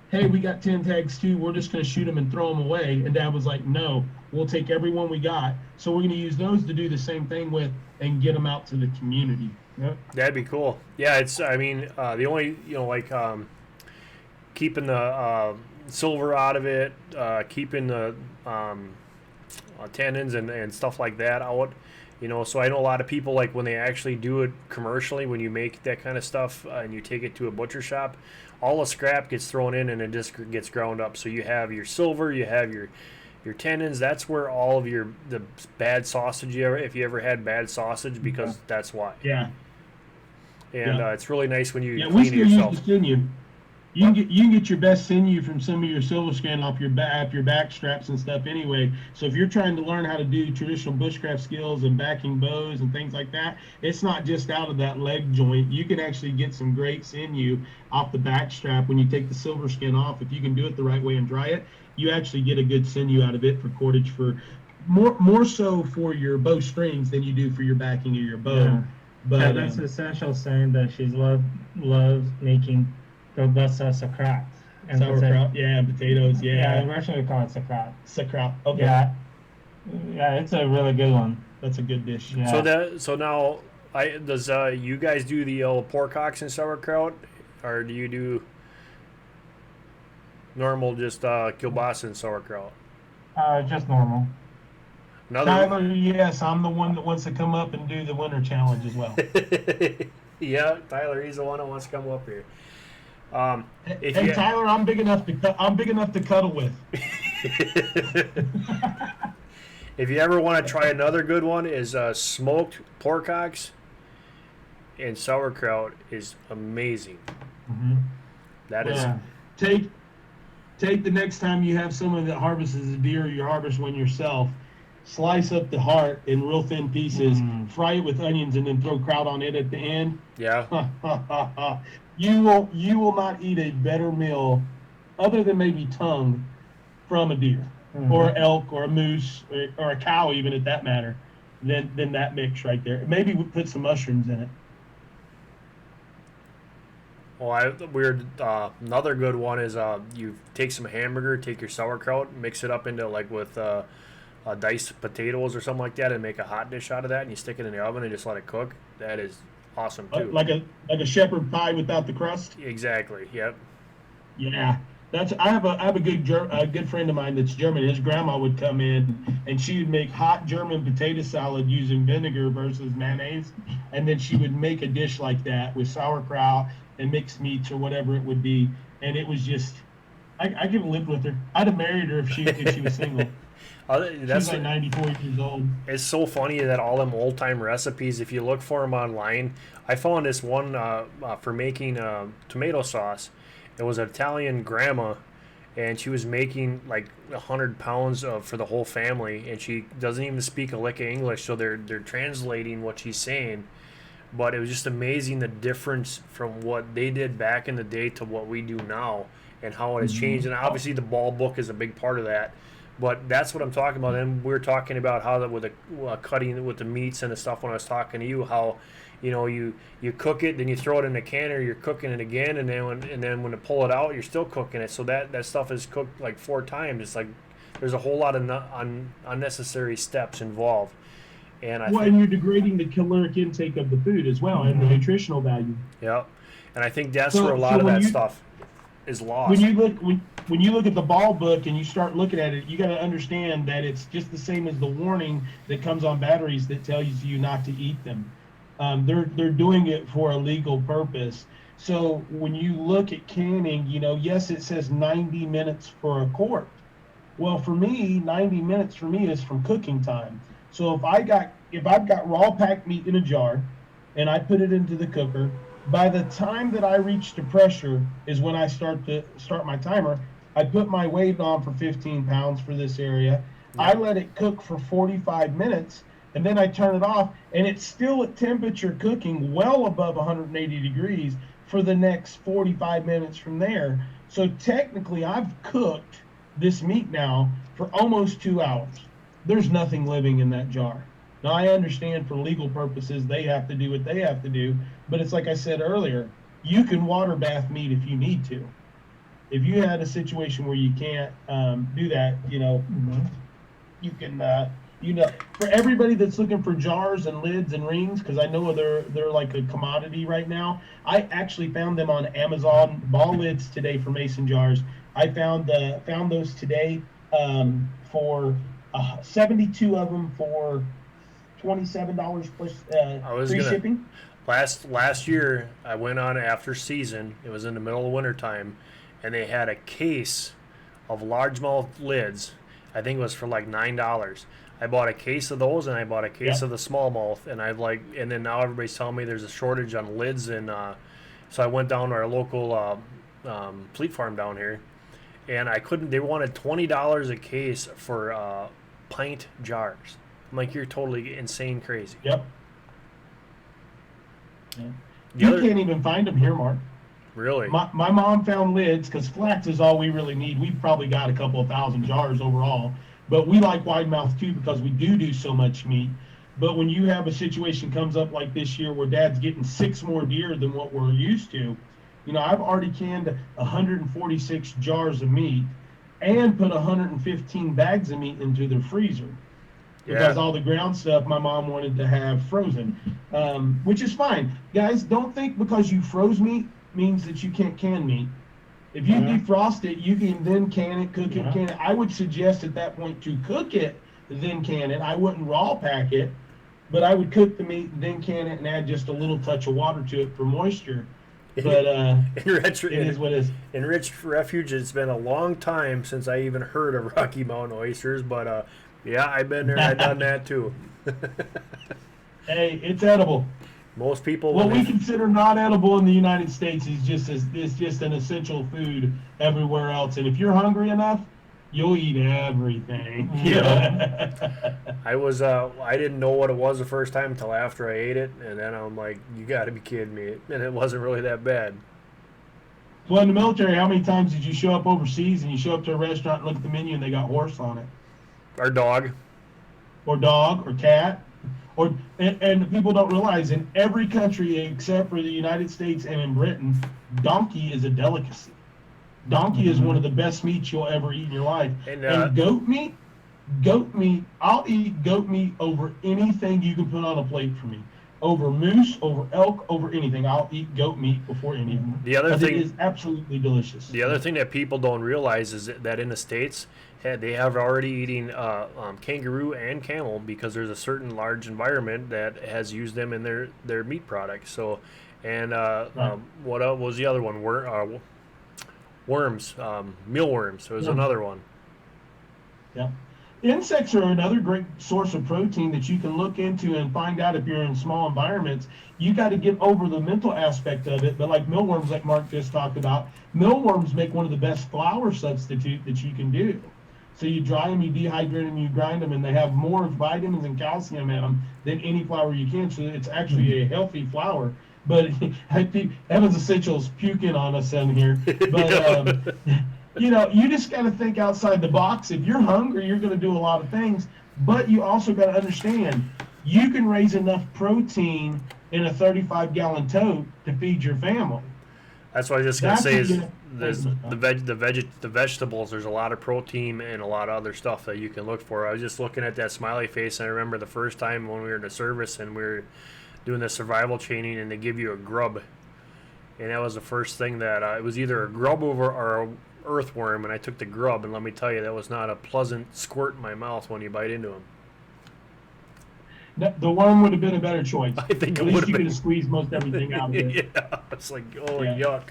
hey, we got 10 tags too. We're just going to shoot them and throw them away. And Dad was like, no, we'll take every one we got. So we're going to use those to do the same thing with and get them out to the community. Yep. That'd be cool. Yeah, the only, keeping the silver out of it, keeping the tendons and stuff like that out. So I know a lot of people, like when they actually do it commercially, when you make that kind of stuff and you take it to a butcher shop, all the scrap gets thrown in and it just gets ground up. So you have your silver, you have your tendons. That's where all of the bad sausage, if you ever had bad sausage, because that's why. Yeah. And it's really nice when you we clean it still yourself. use the sinew. You can get your best sinew from some of your silver skin off your back straps and stuff anyway. So if you're trying to learn how to do traditional bushcraft skills and backing bows and things like that, it's not just out of that leg joint. You can actually get some great sinew off the back strap when you take the silver skin off. If you can do it the right way and dry it, you actually get a good sinew out of it for cordage, for more so for your bow strings than you do for your backing of your bow. Yeah. But That's essential saying that she loves making robust sauerkraut. And sauerkraut, yeah, and potatoes, Yeah, in Russian we call it sauerkraut. Sauerkraut, okay. Yeah, it's a really good one. That's a good dish. Yeah. So now, does you guys do the pork cocks and sauerkraut, or do you do normal just kielbasa and sauerkraut? Just normal. Tyler, yes, I'm the one that wants to come up and do the winter challenge as well. Yeah, Tyler, he's the one that wants to come up here. Tyler, I'm big enough to cuddle with. If you ever want to try another good one, is smoked pork cocks and sauerkraut is amazing. Mm-hmm. That is. Take the next time you have someone that harvests a deer, or you harvest one yourself. Slice up the heart in real thin pieces, fry it with onions, and then throw kraut on it at the end. Yeah. You will not eat a better meal, other than maybe tongue, from a deer, or elk, or a moose, or a cow, even at that matter, than that mix right there. Maybe we put some mushrooms in it. Well, another good one is you take some hamburger, take your sauerkraut, mix it up into with diced potatoes or something like that, and make a hot dish out of that, and you stick it in the oven and just let it cook. That is awesome too. Like a shepherd pie without the crust. Exactly. Yep. Yeah, I have a good friend of mine that's German. His grandma would come in and she would make hot German potato salad using vinegar versus mayonnaise, and then she would make a dish like that with sauerkraut and mixed meats or whatever it would be, and it was just I could have lived with her. I'd have married her if she was single. She's like 94 years old. It's so funny that all them old time recipes, if you look for them online, I found this one for making tomato sauce. It was an Italian grandma, and she was making like 100 pounds for the whole family, and she doesn't even speak a lick of English, so they're translating what she's saying. But it was just amazing the difference from what they did back in the day to what we do now, and how it has changed. And obviously the ball book is a big part of that. But that's what I'm talking about. And we're talking about how that with the cutting with the meats and the stuff when I was talking to you, how you cook it, then you throw it in the canner, you're cooking it again, and then when you pull it out, you're still cooking it. So that stuff is cooked like 4 times. It's like there's a whole lot of unnecessary steps involved. And and you're degrading the caloric intake of the food as well, and the nutritional value. Yeah, and I think that's where a lot of that stuff is lost. When you look at the ball book and you start looking at it, you got to understand that it's just the same as the warning that comes on batteries that tells you not to eat them. They're doing it for a legal purpose. So when you look at canning, yes, it says 90 minutes for a quart. Well, for me, 90 minutes for me is from cooking time. So if I've got raw packed meat in a jar and I put it into the cooker, by the time that I reach the pressure is when I start my timer. I put my weight on for 15 pounds for this area. Yeah. I let it cook for 45 minutes, and then I turn it off, and it's still at temperature cooking well above 180 degrees for the next 45 minutes from there. So technically, I've cooked this meat now for almost 2 hours. There's nothing living in that jar. Now, I understand for legal purposes, they have to do what they have to do, but it's like I said earlier, you can water bath meat if you need to. If you had a situation where you can't do that, you can, for everybody that's looking for jars and lids and rings, because I know they're like a commodity right now. I actually found them on Amazon, ball lids today for mason jars. I found those today for 72 of them for $27 plus free shipping. Last year, I went on after season. It was in the middle of winter time, and they had a case of largemouth lids. I think it was for like $9. I bought a case of those, and I bought a case of the smallmouth, and then now everybody's telling me there's a shortage on lids, and so I went down to our local Fleet Farm down here, and I couldn't. They wanted $20 a case for pint jars. I'm like, you're totally insane, crazy. Yep. Yeah. The You other- can't even find them here, Mark. Really? My mom found lids because flats is all we really need. We've probably got a couple of thousand jars overall, but we like wide mouth too because we do so much meat. But when you have a situation comes up like this year where Dad's getting 6 more deer than what we're used to, you know, I've already canned 146 jars of meat and put 115 bags of meat into the freezer. Because all the ground stuff my mom wanted to have frozen, which is fine. Guys, don't think because you froze meat means that you can't can meat. If you defrost it, you can then can it, cook it, can it. I would suggest at that point to cook it, then can it. I wouldn't raw pack it, but I would cook the meat, then can it, and add just a little touch of water to it for moisture. But it is what it is. In Rich Refuge, it's been a long time since I even heard of Rocky Mountain oysters, but yeah, I've been there. I've done that too. Hey, it's edible. Most people. What we consider not edible in the United States is just an essential food everywhere else. And if you're hungry enough, you'll eat everything. Yeah. I didn't know what it was the first time until after I ate it, and then I'm like, you got to be kidding me. And it wasn't really that bad. Well, in the military, how many times did you show up overseas and you show up to a restaurant and look at the menu and they got horse on it? Or dog. Or dog, or cat. And people don't realize in every country except for the United States and in Britain, donkey is a delicacy. Donkey is one of the best meats you'll ever eat in your life. And goat meat, I'll eat goat meat over anything you can put on a plate for me. Over moose, over elk, over anything. I'll eat goat meat before anything. The other thing it is absolutely delicious. The other thing that people don't realize is that in the States, they have already eating kangaroo and camel because there's a certain large environment that has used them in their meat products. So, and what was the other one? Worms, mealworms. There was another one. Yeah. Insects are another great source of protein that you can look into and find out if you're in small environments. You got to get over the mental aspect of it. But like mealworms, like Mark just talked about, mealworms make one of the best flour substitute that you can do. So you dry them, you dehydrate them, you grind them, and they have more vitamins and calcium in them than any flour you can. So it's actually a healthy flour. But Evan's Essentials puking on us in here. But you know, you just got to think outside the box. If you're hungry, you're going to do a lot of things. But you also got to understand, you can raise enough protein in a 35-gallon tote to feed your family. That's what I was just going to say is the vegetables, there's a lot of protein and a lot of other stuff that you can look for. I was just looking at that smiley face, and I remember the first time when we were in the service and we were doing the survival training and they give you a grub. And that was the first thing that it was either a grub or a earthworm, and I took the grub, and let me tell you, that was not a pleasant squirt in my mouth when you bite into them. The worm would have been a better choice. I think At it would least have you been. could have squeezed most everything out of it. Yeah, it's like, oh, Yeah. yuck.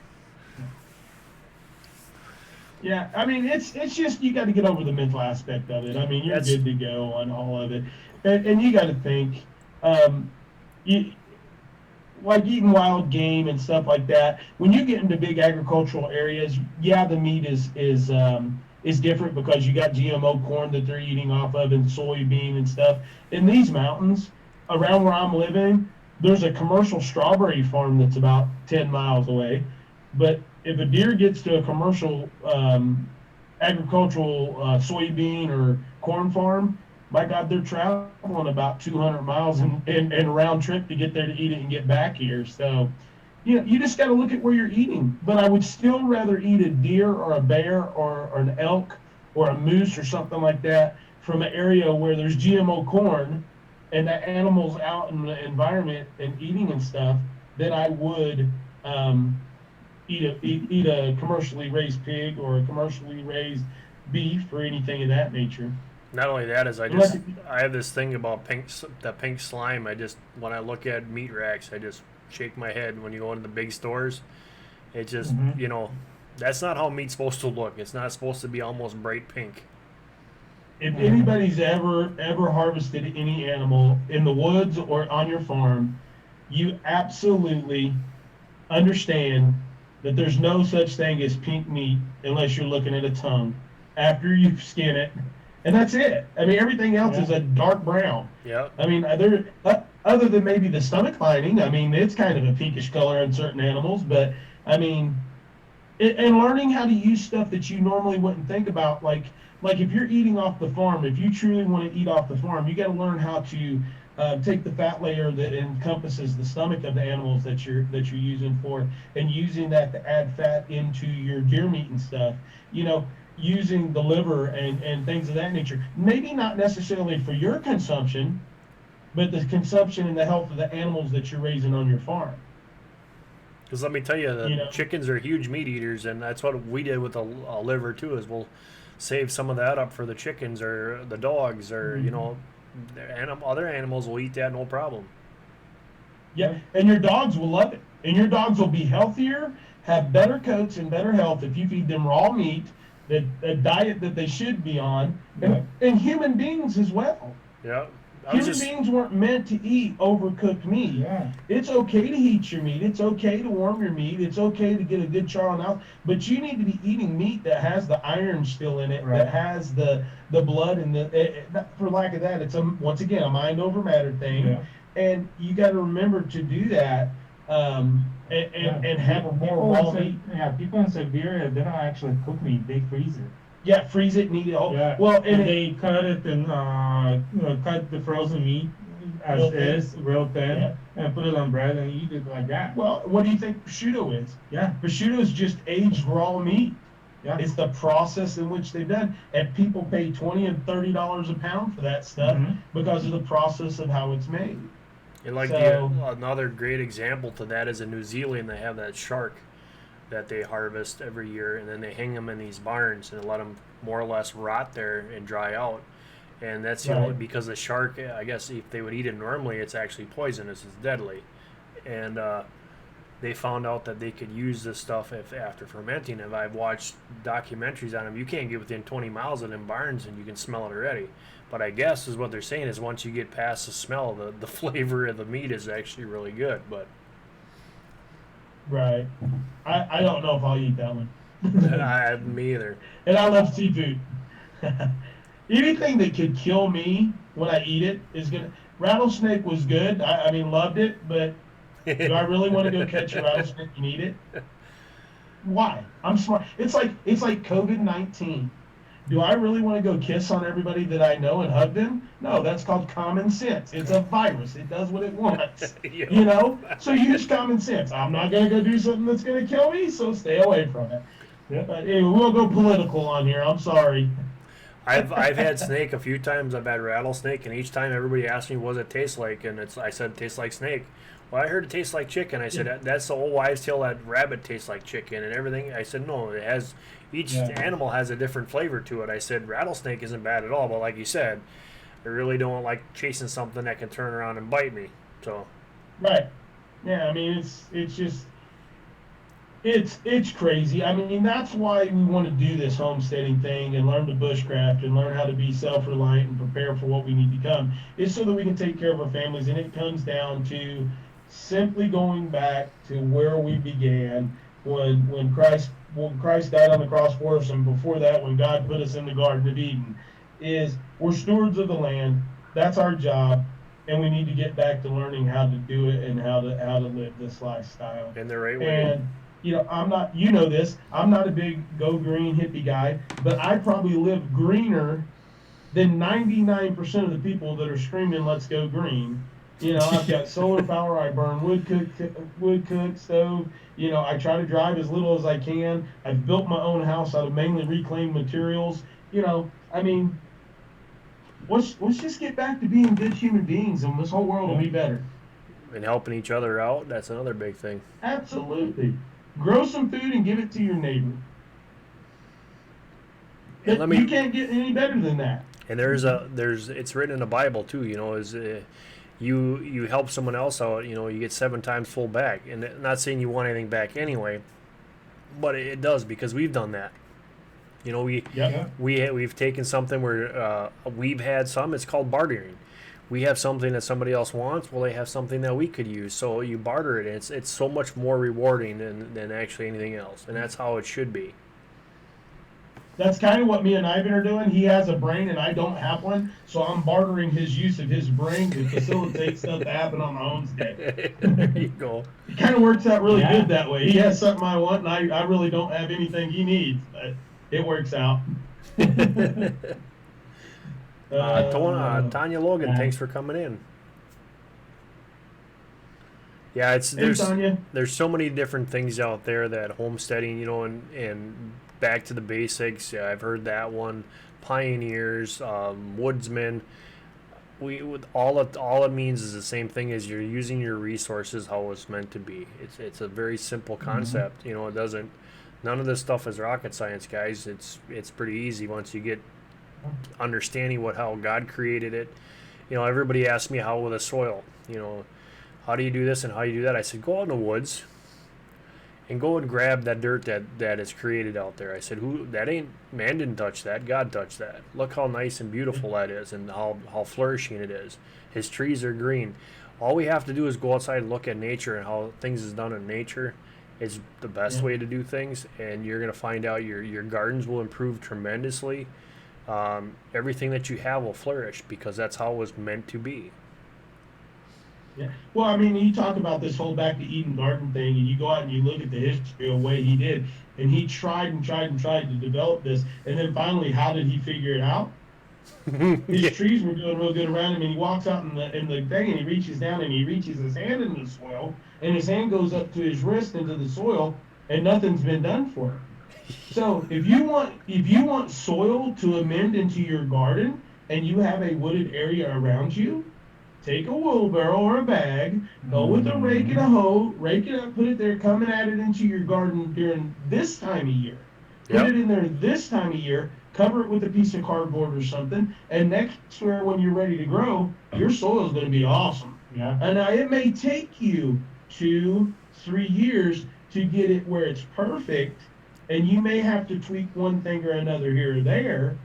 Yeah, I mean, it's just you got to get over the mental aspect of it. I mean, you're good to go on all of it, and you got to think, like eating wild game and stuff like that. When you get into big agricultural areas, yeah, the meat is different because you got GMO corn that they're eating off of and soybean and stuff. In these mountains, around where I'm living, there's a commercial strawberry farm that's about 10 miles away. But if a deer gets to a commercial agricultural soybean or corn farm, my God, they're traveling about 200 miles and round trip to get there to eat it and get back here. So, you just got to look at where you're eating. But I would still rather eat a deer or a bear or an elk or a moose or something like that from an area where there's GMO corn and the animals out in the environment and eating and stuff than I would eat a commercially raised pig or a commercially raised beef or anything of that nature. Not only that, is I have this thing about the pink slime. When I look at meat racks, I just shake my head. When you go into the big stores, it just that's not how meat's supposed to look. It's not supposed to be almost bright pink. If anybody's ever harvested any animal in the woods or on your farm, you absolutely understand that there's no such thing as pink meat unless you're looking at a tongue after you skin it, and that's it. I mean, everything else is a dark brown. Yeah. I mean, other than maybe the stomach lining, I mean, it's kind of a pinkish color in certain animals, but I mean, and learning how to use stuff that you normally wouldn't think about, like if you're eating off the farm, if you truly want to eat off the farm, you got to learn how to take the fat layer that encompasses the stomach of the animals that you're using for, and using that to add fat into your deer meat and stuff. You know, using the liver and things of that nature. Maybe not necessarily for your consumption, but the consumption and the health of the animals that you're raising on your farm. Because let me tell you, the chickens are huge meat eaters, and that's what we did with the liver too. Is we'll save some of that up for the chickens or the dogs, or you know, other animals will eat that no problem. Yeah, and your dogs will love it, and your dogs will be healthier, have better coats and better health if you feed them raw meat, a diet that they should be on, and human beings as well. Yeah. Human beings weren't meant to eat overcooked meat. Yeah. It's okay to heat your meat. It's okay to warm your meat. It's okay to get a good char on the house. But you need to be eating meat that has the iron still in it, that has the blood and for lack of that, it's once again a mind over matter thing. Yeah. And you got to remember to do that. And have more raw meat. Yeah, people in Siberia, they don't actually cook meat; they freeze it. Yeah, freeze it and eat it all. Yeah. Well, and they cut it and cut the frozen meat as is, real thin, and put it on bread and eat it like that. Well, what do you think prosciutto is? Yeah, prosciutto is just aged raw meat. Yeah, it's the process in which they've done, and people pay $20 and $30 a pound for that stuff because of the process of how it's made. And like another great example to that is in New Zealand, they have that shark that they harvest every year, and then they hang them in these barns and let them more or less rot there and dry out. And that's because the shark, I guess if they would eat it normally, it's actually poisonous, it's deadly. And they found out that they could use this stuff after fermenting it. I've watched documentaries on them. You can't get within 20 miles of them barns and you can smell it already. But I guess is what they're saying is once you get past the smell, the flavor of the meat is actually really good. But right, I don't know if I'll eat that one. Me either. And I love seafood. Anything that could kill me when I eat it is gonna. Rattlesnake was good. I mean, loved it, but do I really want to go catch a rattlesnake and eat it? Why? I'm smart. It's like COVID-19. Do I really want to go kiss on everybody that I know and hug them? No, that's called common sense. It's a virus. It does what it wants. You know? So use common sense. I'm not going to go do something that's going to kill me, so stay away from it. Yeah. But anyway, we won't go political on here. I'm sorry. I've had snake a few times. I've had rattlesnake, and each time everybody asked me what it tastes like, and I said it tastes like snake. Well, I heard it tastes like chicken. I said that's the old wives' tale that rabbit tastes like chicken and everything. I said no, it has. Each animal has a different flavor to it. I said rattlesnake isn't bad at all, but like you said, I really don't like chasing something that can turn around and bite me. So. Right. Yeah. I mean, it's just. It's crazy. I mean, that's why we want to do this homesteading thing and learn to bushcraft and learn how to be self-reliant and prepare for what we need to become. It's so that we can take care of our families, and it comes down to simply going back to where we began when Christ died on the cross for us, and before that, when God put us in the Garden of Eden, is we're stewards of the land. That's our job, and we need to get back to learning how to do it and how to live this lifestyle. In the right way. And you know, I'm not a big go green hippie guy, but I probably live greener than 99% of the people that are screaming, let's go green. You know, I've got solar power, I burn wood cook stove. You know, I try to drive as little as I can. I've built my own house out of mainly reclaimed materials. You know, I mean, let's just get back to being good human beings, and this whole world will be better. And helping each other out, that's another big thing. Absolutely. Grow some food and give it to your neighbor. You can't get any better than that. And it's written in the Bible too. You know, you help someone else out. You know, you get 7 times full back. And not saying you want anything back anyway, but it does because we've done that. You know, we've taken something where we've had some. It's called bartering. we have something that somebody else wants. Well, they have something that we could use. So you barter it. And it's so much more rewarding than actually anything else. And that's how it should be. That's kind of what me and Ivan are doing. He has a brain and I don't have one, so I'm bartering his use of his brain to facilitate stuff to happen on the homestead. There you go. It kind of works out really good that way. He has something I want, and I really don't have anything he needs, but it works out. Tanya Logan, thanks for coming in. Yeah, there's so many different things out there that homesteading, you know, and back to the basics. Yeah, I've heard that one. Pioneers, woodsmen. All it means is the same thing as you're using your resources how it's meant to be. It's a very simple concept. You know, it doesn't. None of this stuff is rocket science, guys. It's pretty easy once you get understanding how God created it. You know, everybody asks me how with the soil. You know, how do you do this and how do you do that? I said, go out in the woods and go and grab that dirt that is created out there. I said, man didn't touch that, God touched that. Look how nice and beautiful that is and how flourishing it is. His trees are green. All we have to do is go outside and look at nature and how things is done in nature is the best way to do things, and you're going to find out your gardens will improve tremendously. Everything that you have will flourish because that's how it was meant to be. Yeah. Well, I mean, you talk about this whole back to Eden garden thing, and you go out and you look at the history of the way he did, and he tried and tried and tried to develop this, and then finally, how did he figure it out? His trees were doing real good around him, and he walks out in the thing, and he reaches down and he reaches his hand in the soil, and his hand goes up to his wrist into the soil, and nothing's been done for him. So if you want soil to amend into your garden, and you have a wooded area around you, take a wheelbarrow or a bag, go with a rake and a hoe, rake it up, put it there, come and add it into your garden during this time of year. Put it in there this time of year, cover it with a piece of cardboard or something, and next year when you're ready to grow, your soil is going to be awesome. Yeah. And now it may take you 2-3 years to get it where it's perfect, and you may have to tweak one thing or another here or there,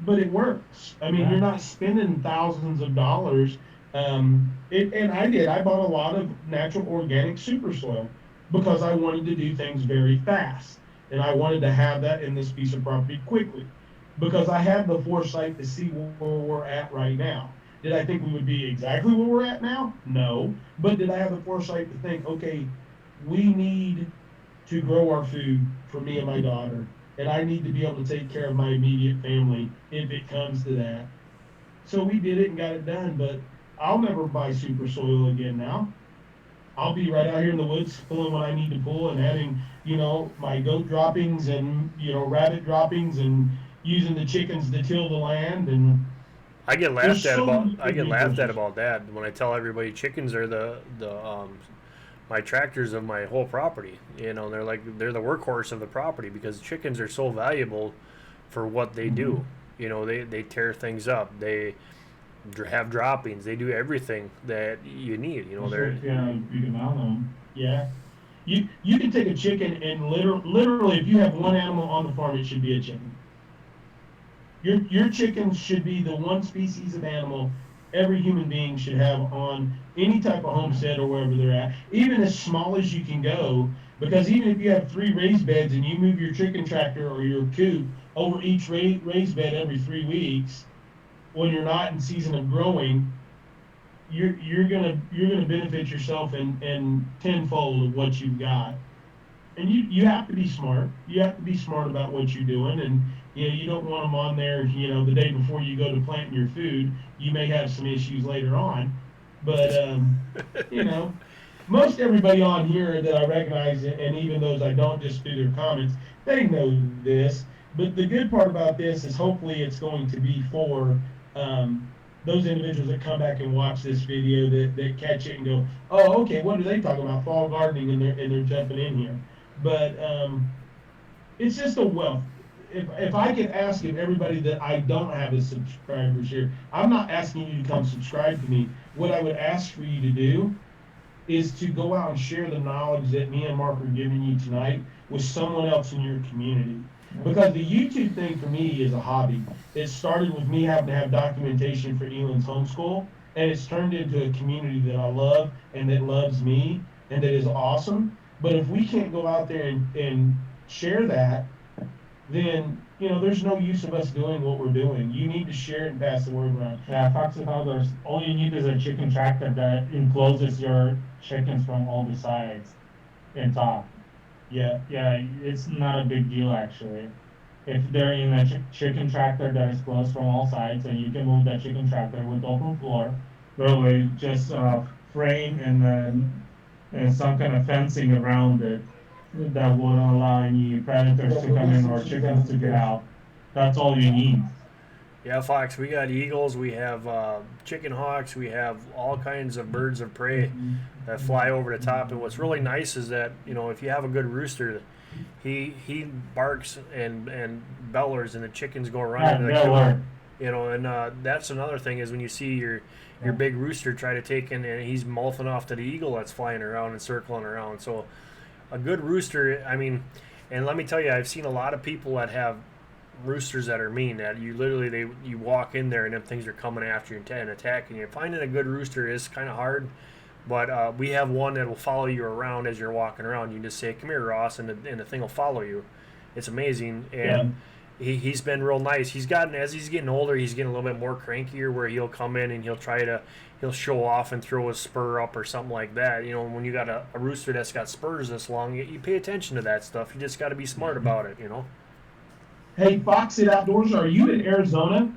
but it works. I mean, you're not spending thousands of dollars. And I bought a lot of natural organic super soil because I wanted to do things very fast. And I wanted to have that in this piece of property quickly because I had the foresight to see where we're at right now. Did I think we would be exactly where we're at now? No. But did I have the foresight to think, okay, we need to grow our food for me and my daughter, and I need to be able to take care of my immediate family if it comes to that. So we did it and got it done, but I'll never buy super soil again now. I'll be right out here in the woods pulling what I need to pull and having, you know, my goat droppings and, you know, rabbit droppings and using the chickens to till the land. And I get laughed at about that when I tell everybody chickens are the my tractors of my whole property. You know, they're the workhorse of the property because chickens are so valuable for what they do. You know, they tear things up. They have droppings. They do everything that you need. You know, you can mount them. Yeah. You can take a chicken and literally, if you have one animal on the farm, it should be a chicken. Your chicken should be the one species of animal every human being should have on any type of homestead or wherever they're at, even as small as you can go, because even if you have 3 raised beds and you move your chicken tractor or your coop over each raised bed every 3 weeks, when you're not in season of growing, you're gonna benefit yourself in tenfold of what you've got. And you have to be smart. You have to be smart about what you're doing, and you know, you don't want them on there, you know, the day before you go to planting your food. You may have some issues later on, but you know, most everybody on here that I recognize, and even those I don't, just through their comments, they know this. But the good part about this is hopefully it's going to be for those individuals that come back and watch this video that catch it and go, oh, okay, what are they talking about? Fall gardening, and they're jumping in here. But it's just a wealth. If I could ask if everybody that I don't have as subscribers here, I'm not asking you to come subscribe to me. What I would ask for you to do is to go out and share the knowledge that me and Mark are giving you tonight with someone else in your community. Because the YouTube thing for me is a hobby. It started with me having to have documentation for Elon's homeschool, and it's turned into a community that I love and that loves me and that is awesome. But if we can't go out there and share that, then there's no use of us doing what we're doing. You need to share it and pass the word around. Yeah, Fox with others. All you need is a chicken tractor that encloses your chickens from all the sides and top. Yeah. Yeah, it's not a big deal actually. If they're in a chicken tractor that is closed from all sides, and you can move that chicken tractor with open floor, literally just frame and some kind of fencing around it that wouldn't allow any predators to come in or chickens to get out. That's all you need. Yeah, Fox, we got eagles, we have chicken hawks, we have all kinds of birds of prey that fly over the top. And what's really nice is that, if you have a good rooster, he barks and bellers, and the chickens go running to the killer. And that's another thing is when you see your big rooster try to take in, and he's mouthing off to the eagle that's flying around and circling around. So a good rooster, and let me tell you, I've seen a lot of people that have roosters that are mean, that you literally you walk in there and them things are coming after you and attacking you. Finding a good rooster is kind of hard, but we have one that will follow you around as you're walking around. You just say, "Come here, Ross," and the thing will follow you. It's amazing. And he's been real nice. He's gotten, as he's getting older, he's getting a little bit more crankier, where he'll come in and he'll show off and throw his spur up or something like that. When you got a rooster that's got spurs this long, you pay attention to that stuff. You just got to be smart about it. Hey, Fox It Outdoors, are you in Arizona?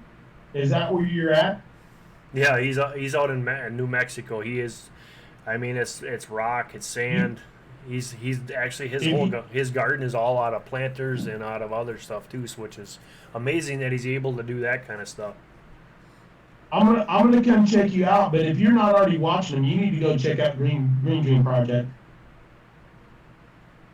Is that where you're at? Yeah, he's out in New Mexico. He is. It's rock, it's sand. He's actually his garden is all out of planters and out of other stuff too, which is amazing that he's able to do that kind of stuff. I'm gonna come check you out, but if you're not already watching them, you need to go check out Green Dream Project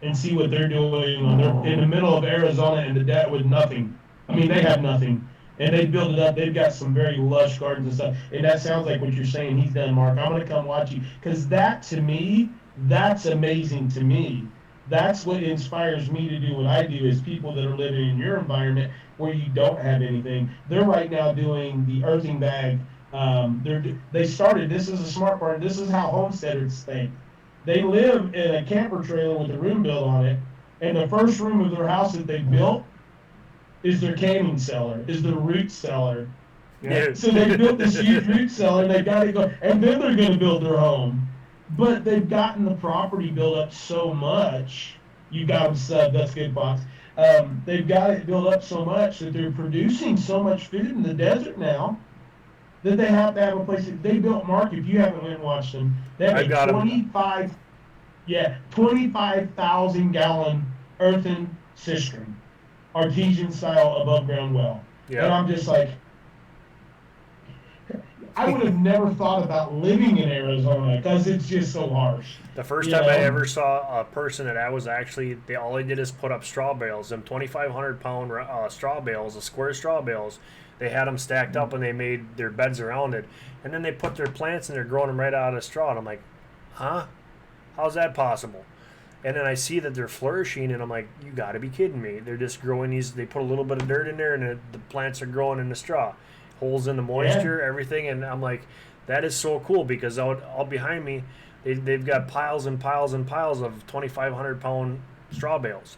and see what they're doing. They're in the middle of Arizona and the debt with nothing. They have nothing, and they build it up. They've got some very lush gardens and stuff. And that sounds like what you're saying he's done, Mark. I'm gonna come watch you, because that, to me, that's amazing to me. That's what inspires me to do what I do, is people that are living in your environment where you don't have anything. They're right now doing the earthing bag. They started, this is a smart part, this is how homesteaders think. They live in a camper trailer with a room built on it, and the first room of their house that they built is their canning cellar, is their root cellar. Yeah. So they built this huge root cellar, and they got to go, and then they're going to build their home. But they've gotten the property built up so much. You got them subbed, that's good, Fox. They've got it built up so much that they're producing so much food in the desert now that they have to have a place. They built, Mark, if you haven't went and watched them, they have a 25,000 gallon earthen cistern, artesian style above ground well. Yeah. And I'm just like, I would have never thought about living in Arizona because it's just so harsh. The first time I ever saw a person that I was actually, all they did is put up straw bales, them 2,500 pound straw bales, the square straw bales. They had them stacked up and they made their beds around it. And then they put their plants and they're growing them right out of the straw. And I'm like, huh? How's that possible? And then I see that they're flourishing and I'm like, you got to be kidding me. They're just growing these, they put a little bit of dirt in there and the plants are growing in the straw. Holes in the moisture, everything, and I'm like, that is so cool, because all behind me, they've got piles and piles and piles of 2,500 pound straw bales,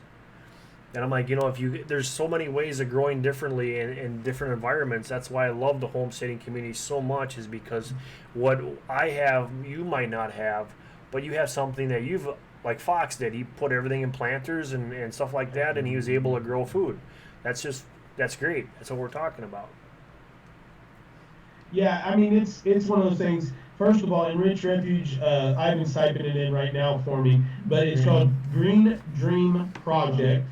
and I'm like, there's so many ways of growing differently in different environments. That's why I love the homesteading community so much, is because what I have, you might not have, but you have something that you've, like Fox did. He put everything in planters and stuff like that, and he was able to grow food. That's great. That's what we're talking about. Yeah, it's one of those things. First of all, Enrich Refuge, Ivan's typing it in right now for me, but it's called Green Dream Project.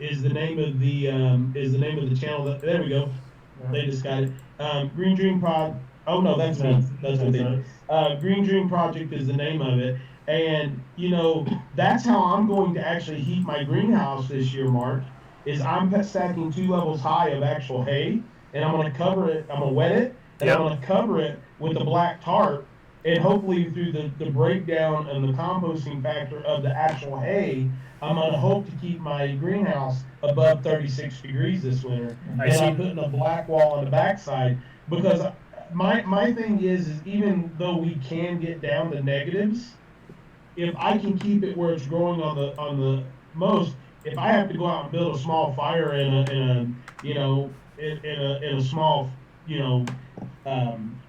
Is the name of the channel. There we go. They just got it. Green Dream Oh no, that's me. That's what they do. Green Dream Project is the name of it, and that's how I'm going to actually heat my greenhouse this year, Mark. Is I'm stacking 2 levels high of actual hay, and I'm going to cover it. I'm going to wet it. And I'm going to cover it with the black tarp, and hopefully through the breakdown and the composting factor of the actual hay, I'm going to hope to keep my greenhouse above 36 degrees this winter. I'm putting a black wall on the backside, because my thing is even though we can get down the negatives, if I can keep it where it's growing on the most, if I have to go out and build a small fire in a small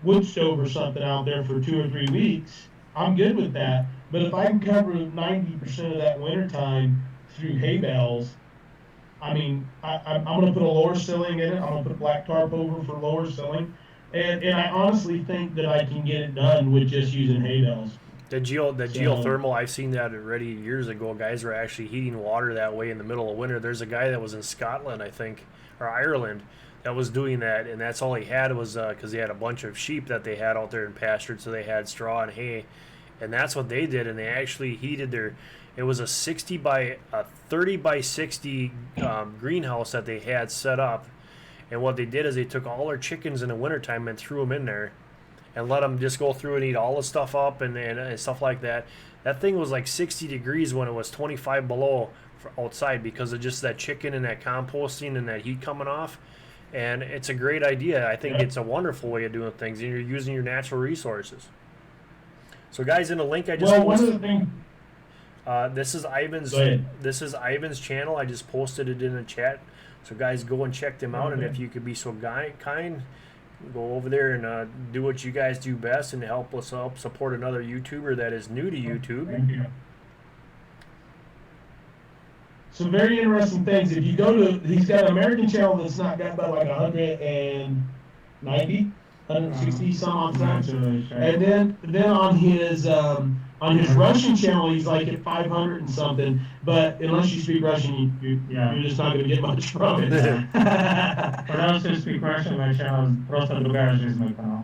wood stove or something out there for 2 or 3 weeks, I'm good with that. But if I can cover 90% of that winter time through hay bales, I mean, I'm going to put a lower ceiling in it. I'm going to put black tarp over for lower ceiling. And I honestly think that I can get it done with just using hay bales. The geothermal, I've seen that already years ago. Guys were actually heating water that way in the middle of winter. There's a guy that was in Scotland, I think, or Ireland, that was doing that, and that's all he had was because he had a bunch of sheep that they had out there in pastured, so they had straw and hay, and that's what they did. And they actually heated their. It was a 30 by 60 greenhouse that they had set up, and what they did is they took all their chickens in the wintertime and threw them in there and let them just go through and eat all the stuff up and stuff like that. That thing was like 60 degrees when it was 25 below outside because of just that chicken and that composting and that heat coming off. And it's a great idea. I think it's a wonderful way of doing things, and you're using your natural resources. So, guys, in the link I just one of the things. This is Ivan's. Go ahead. This is Ivan's channel. I just posted it in the chat. So, guys, go and check them out. Okay. And if you could be so kind, go over there and do what you guys do best and help us support another YouTuber that is new to YouTube. Thank you. Some very interesting things. If you go to, he's got an American channel that's not got about like 190, 160 some odd times. And then on his Russian channel, he's like at 500 and something. But unless you speak Russian, you're just not going to get much from it. For those who speak Russian, my channel is просто другая жизнь, my channel.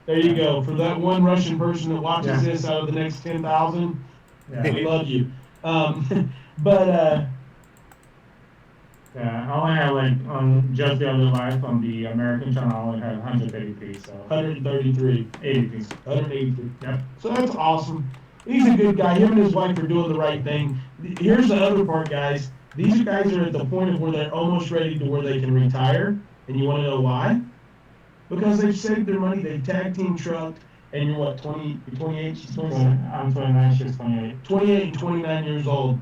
There you go. For that one Russian person that watches this out of the next 10,000, we love you. Yeah, I only have like on just the other life on the American channel, I only have 133, so 133. 83. 183. Yep. So that's awesome. He's a good guy. Him and his wife are doing the right thing. Here's the other part, guys. These guys are at the point of where they're almost ready to where they can retire. And you want to know why? Because they've saved their money. They tag team trucked. And you're what, 20, you're 28? She's 27? I'm 29, she's 28. 28 and 29 years old.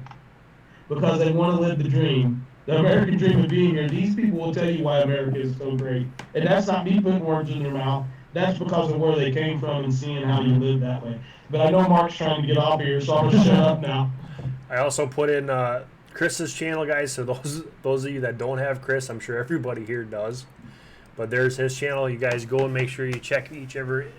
Because they want to live the dream. The American dream of being here. These people will tell you why America is so great. And that's not me putting words in their mouth. That's because of where they came from and seeing how you live that way. But I know Mark's trying to get off here, so I'm going to shut up now. I also put in Chris's channel, guys. So those of you that don't have Chris, I'm sure everybody here does. But there's his channel. You guys go and make sure you check each every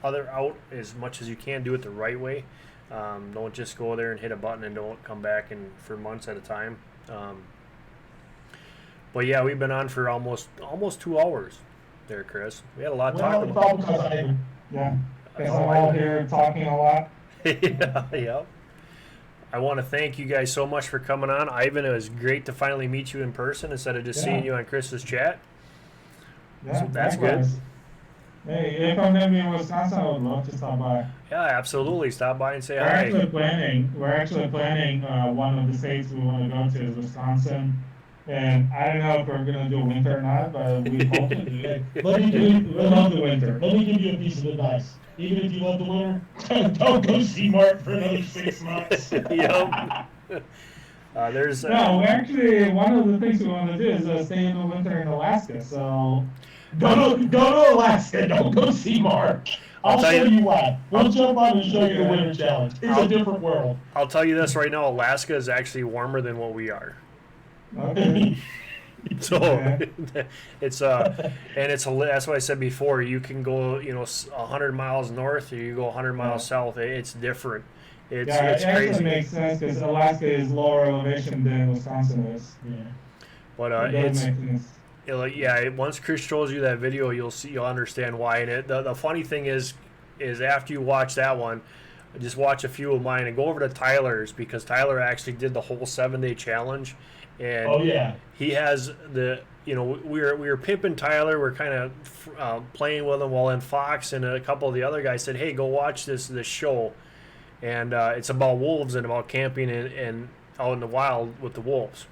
other out as much as you can. Do it the right way. Don't just go there and hit a button and don't come back for months at a time. But yeah, we've been on for almost 2 hours there, Chris. We had a lot to talk about. Yeah, because I'm all here talking a lot. Yeah. I want to thank you guys so much for coming on. Ivan, it was great to finally meet you in person instead of just seeing you on Chris's chat. Yeah, so that's good. Hey, if I'm going to be in Wisconsin, I would love to stop by. Yeah, absolutely. Stop by and say We're hi. We're actually planning one of the states we want to go to is Wisconsin. And I don't know if we're going to do winter or not, but we hope to do it. We love the winter. Let me give you a piece of advice. Even if you love the winter, don't go see Mark for another 6 months. Yep. There's no, actually, one of the things we want to do is stay in the winter in Alaska. So go to Alaska. Don't go see Mark. I'll show you why. We'll jump on and show you the winter challenge. It's a different world. I'll tell you this right now. Alaska is actually warmer than what we are. Okay. So it's that's what I said before. You can go 100 miles north, or you go 100 miles south. It's different. It's it crazy. actually makes sense because Alaska is lower elevation than Wisconsin is. Yeah. But once Chris shows you that video, you'll understand why. And the funny thing is after you watch that one, just watch a few of mine and go over to Tyler's, because Tyler actually did the whole 7-day challenge. And he has we were pimping Tyler. We're kind of playing with him, while then Fox and a couple of the other guys said, "Hey, go watch this show," and it's about wolves and about camping and out in the wild with the wolves.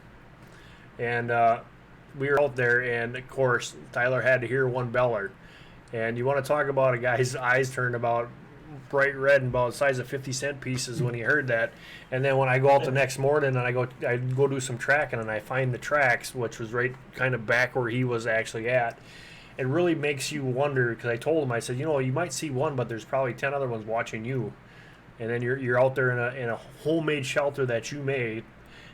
And we were out there, and of course Tyler had to hear one beller, And you want to talk about a guy's eyes turned about bright red and about the size of 50-cent pieces when he heard that. And then when I go out the next morning and I go do some tracking and I find the tracks, which was right kind of back where he was actually at, it really makes you wonder, because I told him, I said, you might see one, but there's probably 10 other ones watching you. And then you're out there in a homemade shelter that you made.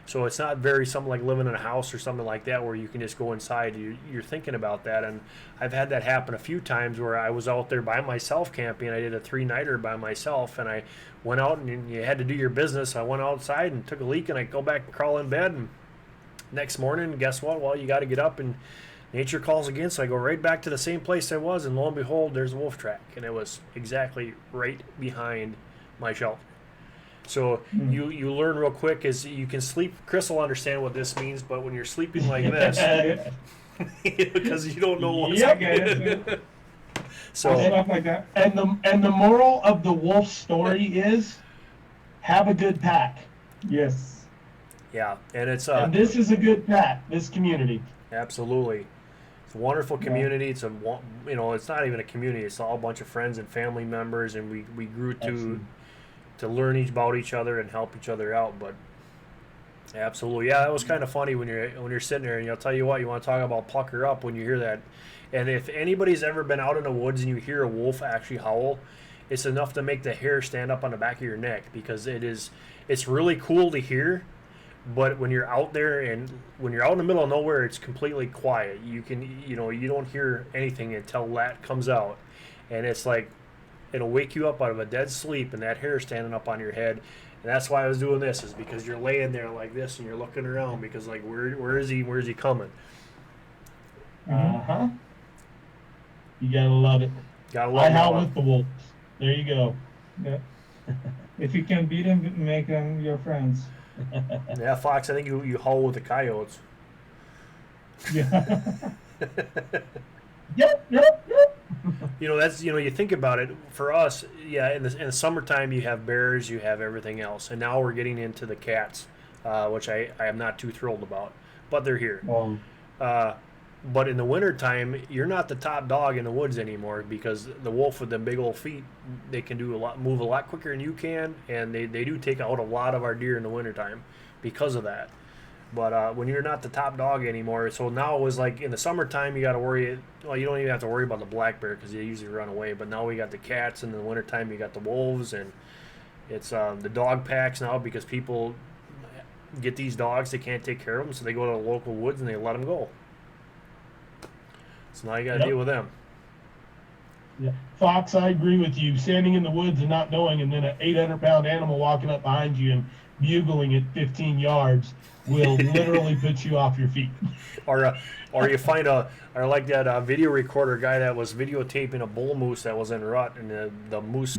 So it's not something like living in a house or something like that where you can just go inside. You're thinking about that. And I've had that happen a few times where I was out there by myself camping. I did a 3-nighter by myself, and I went out and you had to do your business. I went outside and took a leak, and I go back and crawl in bed. And next morning, guess what? Well, you got to get up and nature calls again. So I go right back to the same place I was, and lo and behold, there's a wolf track. And it was exactly right behind my shelter. So you learn real quick is you can sleep. Chris will understand what this means, but when you're sleeping like this, because you don't know what's Yep. So Stuff like that. And the moral of the wolf story is have a good pack. Yes. yeah, and it's And this is a good pack, this community. absolutely, it's a wonderful community. It's it's not even a community. It's all a bunch of friends and family members, and we grew to learn about each other and help each other out. But absolutely, yeah, that was kind of funny when you're sitting there, and I'll tell you what, you want to talk about pucker up when you hear that. And if anybody's ever been out in the woods and you hear a wolf actually howl, it's enough to make the hair stand up on the back of your neck, because it's really cool to hear. But when you're out there and when you're out in the middle of nowhere, it's completely quiet. You don't hear anything until that comes out, and it's like it'll wake you up out of a dead sleep, and that hair standing up on your head. And that's why I was doing this, is because you're laying there like this and you're looking around, because like where is he coming? Uh-huh. You gotta love it. Gotta love I howl that with the wolves. There you go. Yeah. If you can beat them, make them your friends. Yeah, Fox, I think you howl with the coyotes. Yeah. Yep. That's you think about it. For us, yeah, in the summertime you have bears, you have everything else, and now we're getting into the cats, which I am not too thrilled about, but they're here. But in the wintertime, you're not the top dog in the woods anymore, because the wolf with them big old feet, they can move a lot quicker than you can, and they do take out a lot of our deer in the wintertime because of that. But when you're not the top dog anymore, so now it was like in the summertime you got to worry. Well, you don't even have to worry about the black bear because they usually run away. But now we got the cats, and in the wintertime you got the wolves, and it's the dog packs now, because people get these dogs, they can't take care of them, so they go to the local woods and they let them go. So now you got to deal with them. Yeah. Fox, I agree with you. Standing in the woods and not knowing, and then an 800-pound animal walking up behind you and bugling at 15 yards will literally put you off your feet. Or you find or like that video recorder guy that was videotaping a bull moose that was en route, and the moose.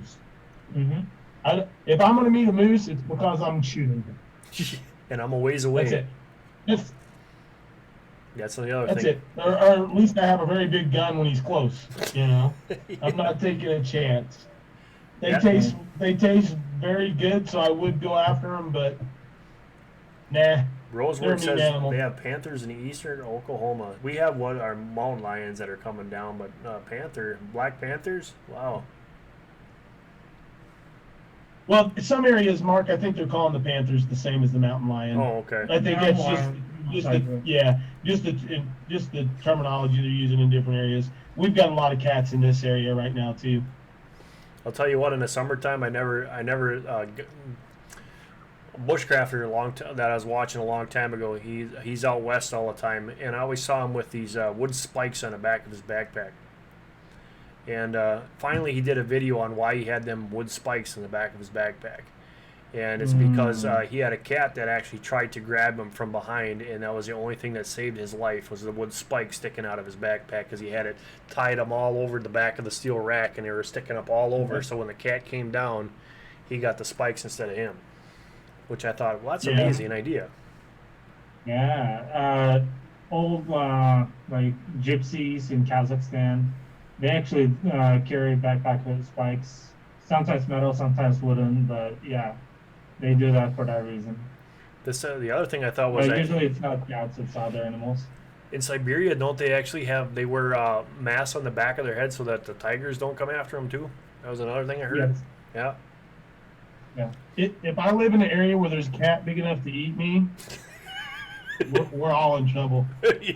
Mm-hmm. If I'm going to meet a moose, it's because I'm shooting him. And I'm a ways away. That's it. That's the other That's thing. it. Or at least I have a very big gun when he's close. I'm not taking a chance. They taste very good, so I would go after them, but nah. Rosewood says animal. they have panthers in eastern Oklahoma. We have our mountain lions that are coming down, but black panthers, wow. Well, some areas, Mark, I think they're calling the panthers the same as the mountain lion. Oh, okay. I think that's just the terminology they're using in different areas. We've got a lot of cats in this area right now too. I'll tell you what, in the summertime, I never bushcrafter that I was watching a long time ago. He's out west all the time, and I always saw him with these wood spikes on the back of his backpack. And finally, he did a video on why he had them wood spikes in the back of his backpack. And it's because he had a cat that actually tried to grab him from behind, and that was the only thing that saved his life, was the wood spike sticking out of his backpack, because he had it tied them all over the back of the steel rack, and they were sticking up all over. So when the cat came down, he got the spikes instead of him, which I thought, well, that's an amazing idea. Yeah, old like gypsies in Kazakhstan, they actually carry backpack with spikes. Sometimes metal, sometimes wooden, but yeah, they do that for that reason. The other thing I thought was but usually it's not cats, it's other animals. In Siberia, don't they actually have, they wear masks on the back of their head so that the tigers don't come after them too? That was another thing I heard. Yes. Yeah. Yeah. If I live in an area where there's a cat big enough to eat me, we're all in trouble.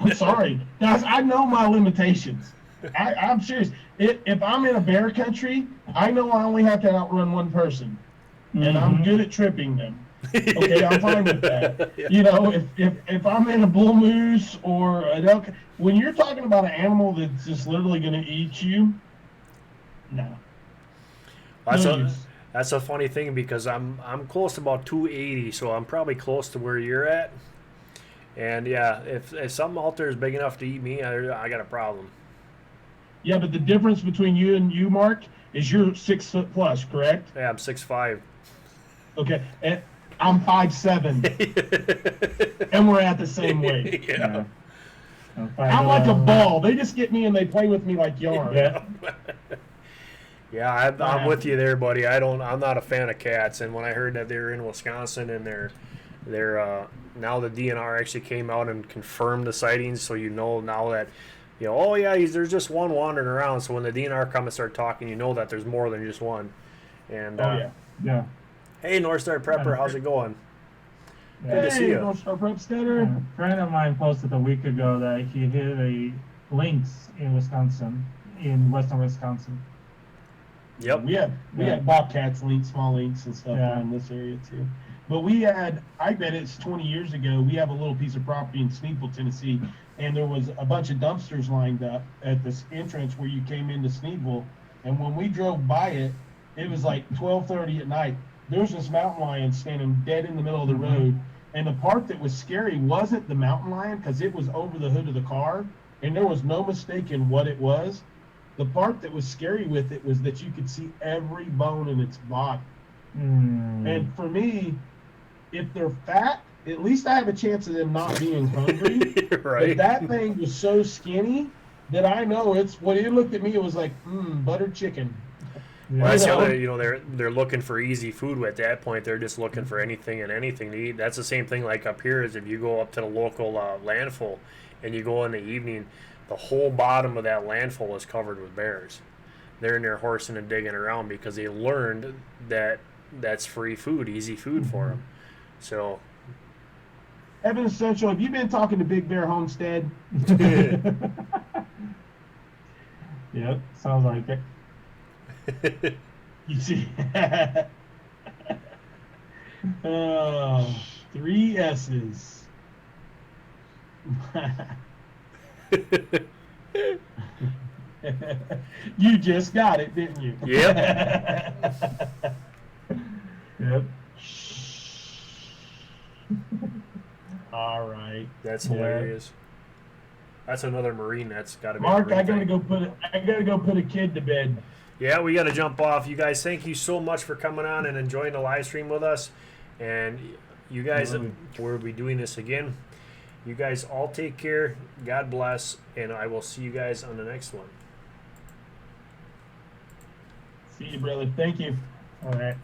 I'm sorry, guys. I know my limitations. I'm serious. If I'm in a bear country, I know I only have to outrun one person, and I'm good at tripping them. Okay, I'm fine with that. You know, if I'm in a bull moose or an elk, when you're talking about an animal that's just literally going to eat you, no. That's a funny thing because I'm close to about 280, so I'm probably close to where you're at. And yeah, if something out there is big enough to eat me, I got a problem. Yeah, but the difference between you and you, Mark, is you're 6 foot plus, correct? Yeah, I'm 6'5". Okay, and I'm 5'7", and we're at the same weight. Yeah. I'm like a ball. They just get me and they play with me like yarn. Yeah. Yeah, I'm with you there, buddy. I'm not a fan of cats, and when I heard that they were in Wisconsin and they're now the DNR actually came out and confirmed the sightings, so you know now that oh yeah, there's just one wandering around. So when the DNR come and start talking, you know that there's more than just one. And Yeah. hey, North Star Prepper, how's it going? Yeah. Good to see you. North Star Prep Steader. A friend of mine posted a week ago that he hit a lynx in Wisconsin, in western Wisconsin. Yep. We had bobcats, lynx, small lynx, and stuff around this area too. But we had, I bet it's 20 years ago, we have a little piece of property in Sneeville, Tennessee, and there was a bunch of dumpsters lined up at this entrance where you came into Sneeville. And when we drove by it, it was like 12:30 at night. There was this mountain lion standing dead in the middle of the road. And the part that was scary wasn't the mountain lion, because it was over the hood of the car, and there was no mistaking what it was. The part that was scary with it was that you could see every bone in its body. And for me, if they're fat, at least I have a chance of them not being hungry. Right. But that thing was so skinny that I know it's, when it looked at me, it was like, buttered chicken. Well, that's the other, they're looking for easy food at that point. They're just looking for anything and anything to eat. That's the same thing like up here is if you go up to the local landfill and you go in the evening, the whole bottom of that landfill is covered with bears. They're in there horsing and digging around because they learned that that's free food, easy food for them. So, Evan Essential, have you been talking to Big Bear Homestead? Yep, sounds like it. You see, oh, 3 S's. You just got it, didn't you? Yep. Yep. All right. That's hilarious. That's another Marine that's got to be. Mark, I gotta go put a kid to bed. Yeah, we got to jump off. You guys, thank you so much for coming on and enjoying the live stream with us. And you guys, we'll be doing this again. You guys all take care. God bless. And I will see you guys on the next one. See you, brother. Thank you. All right.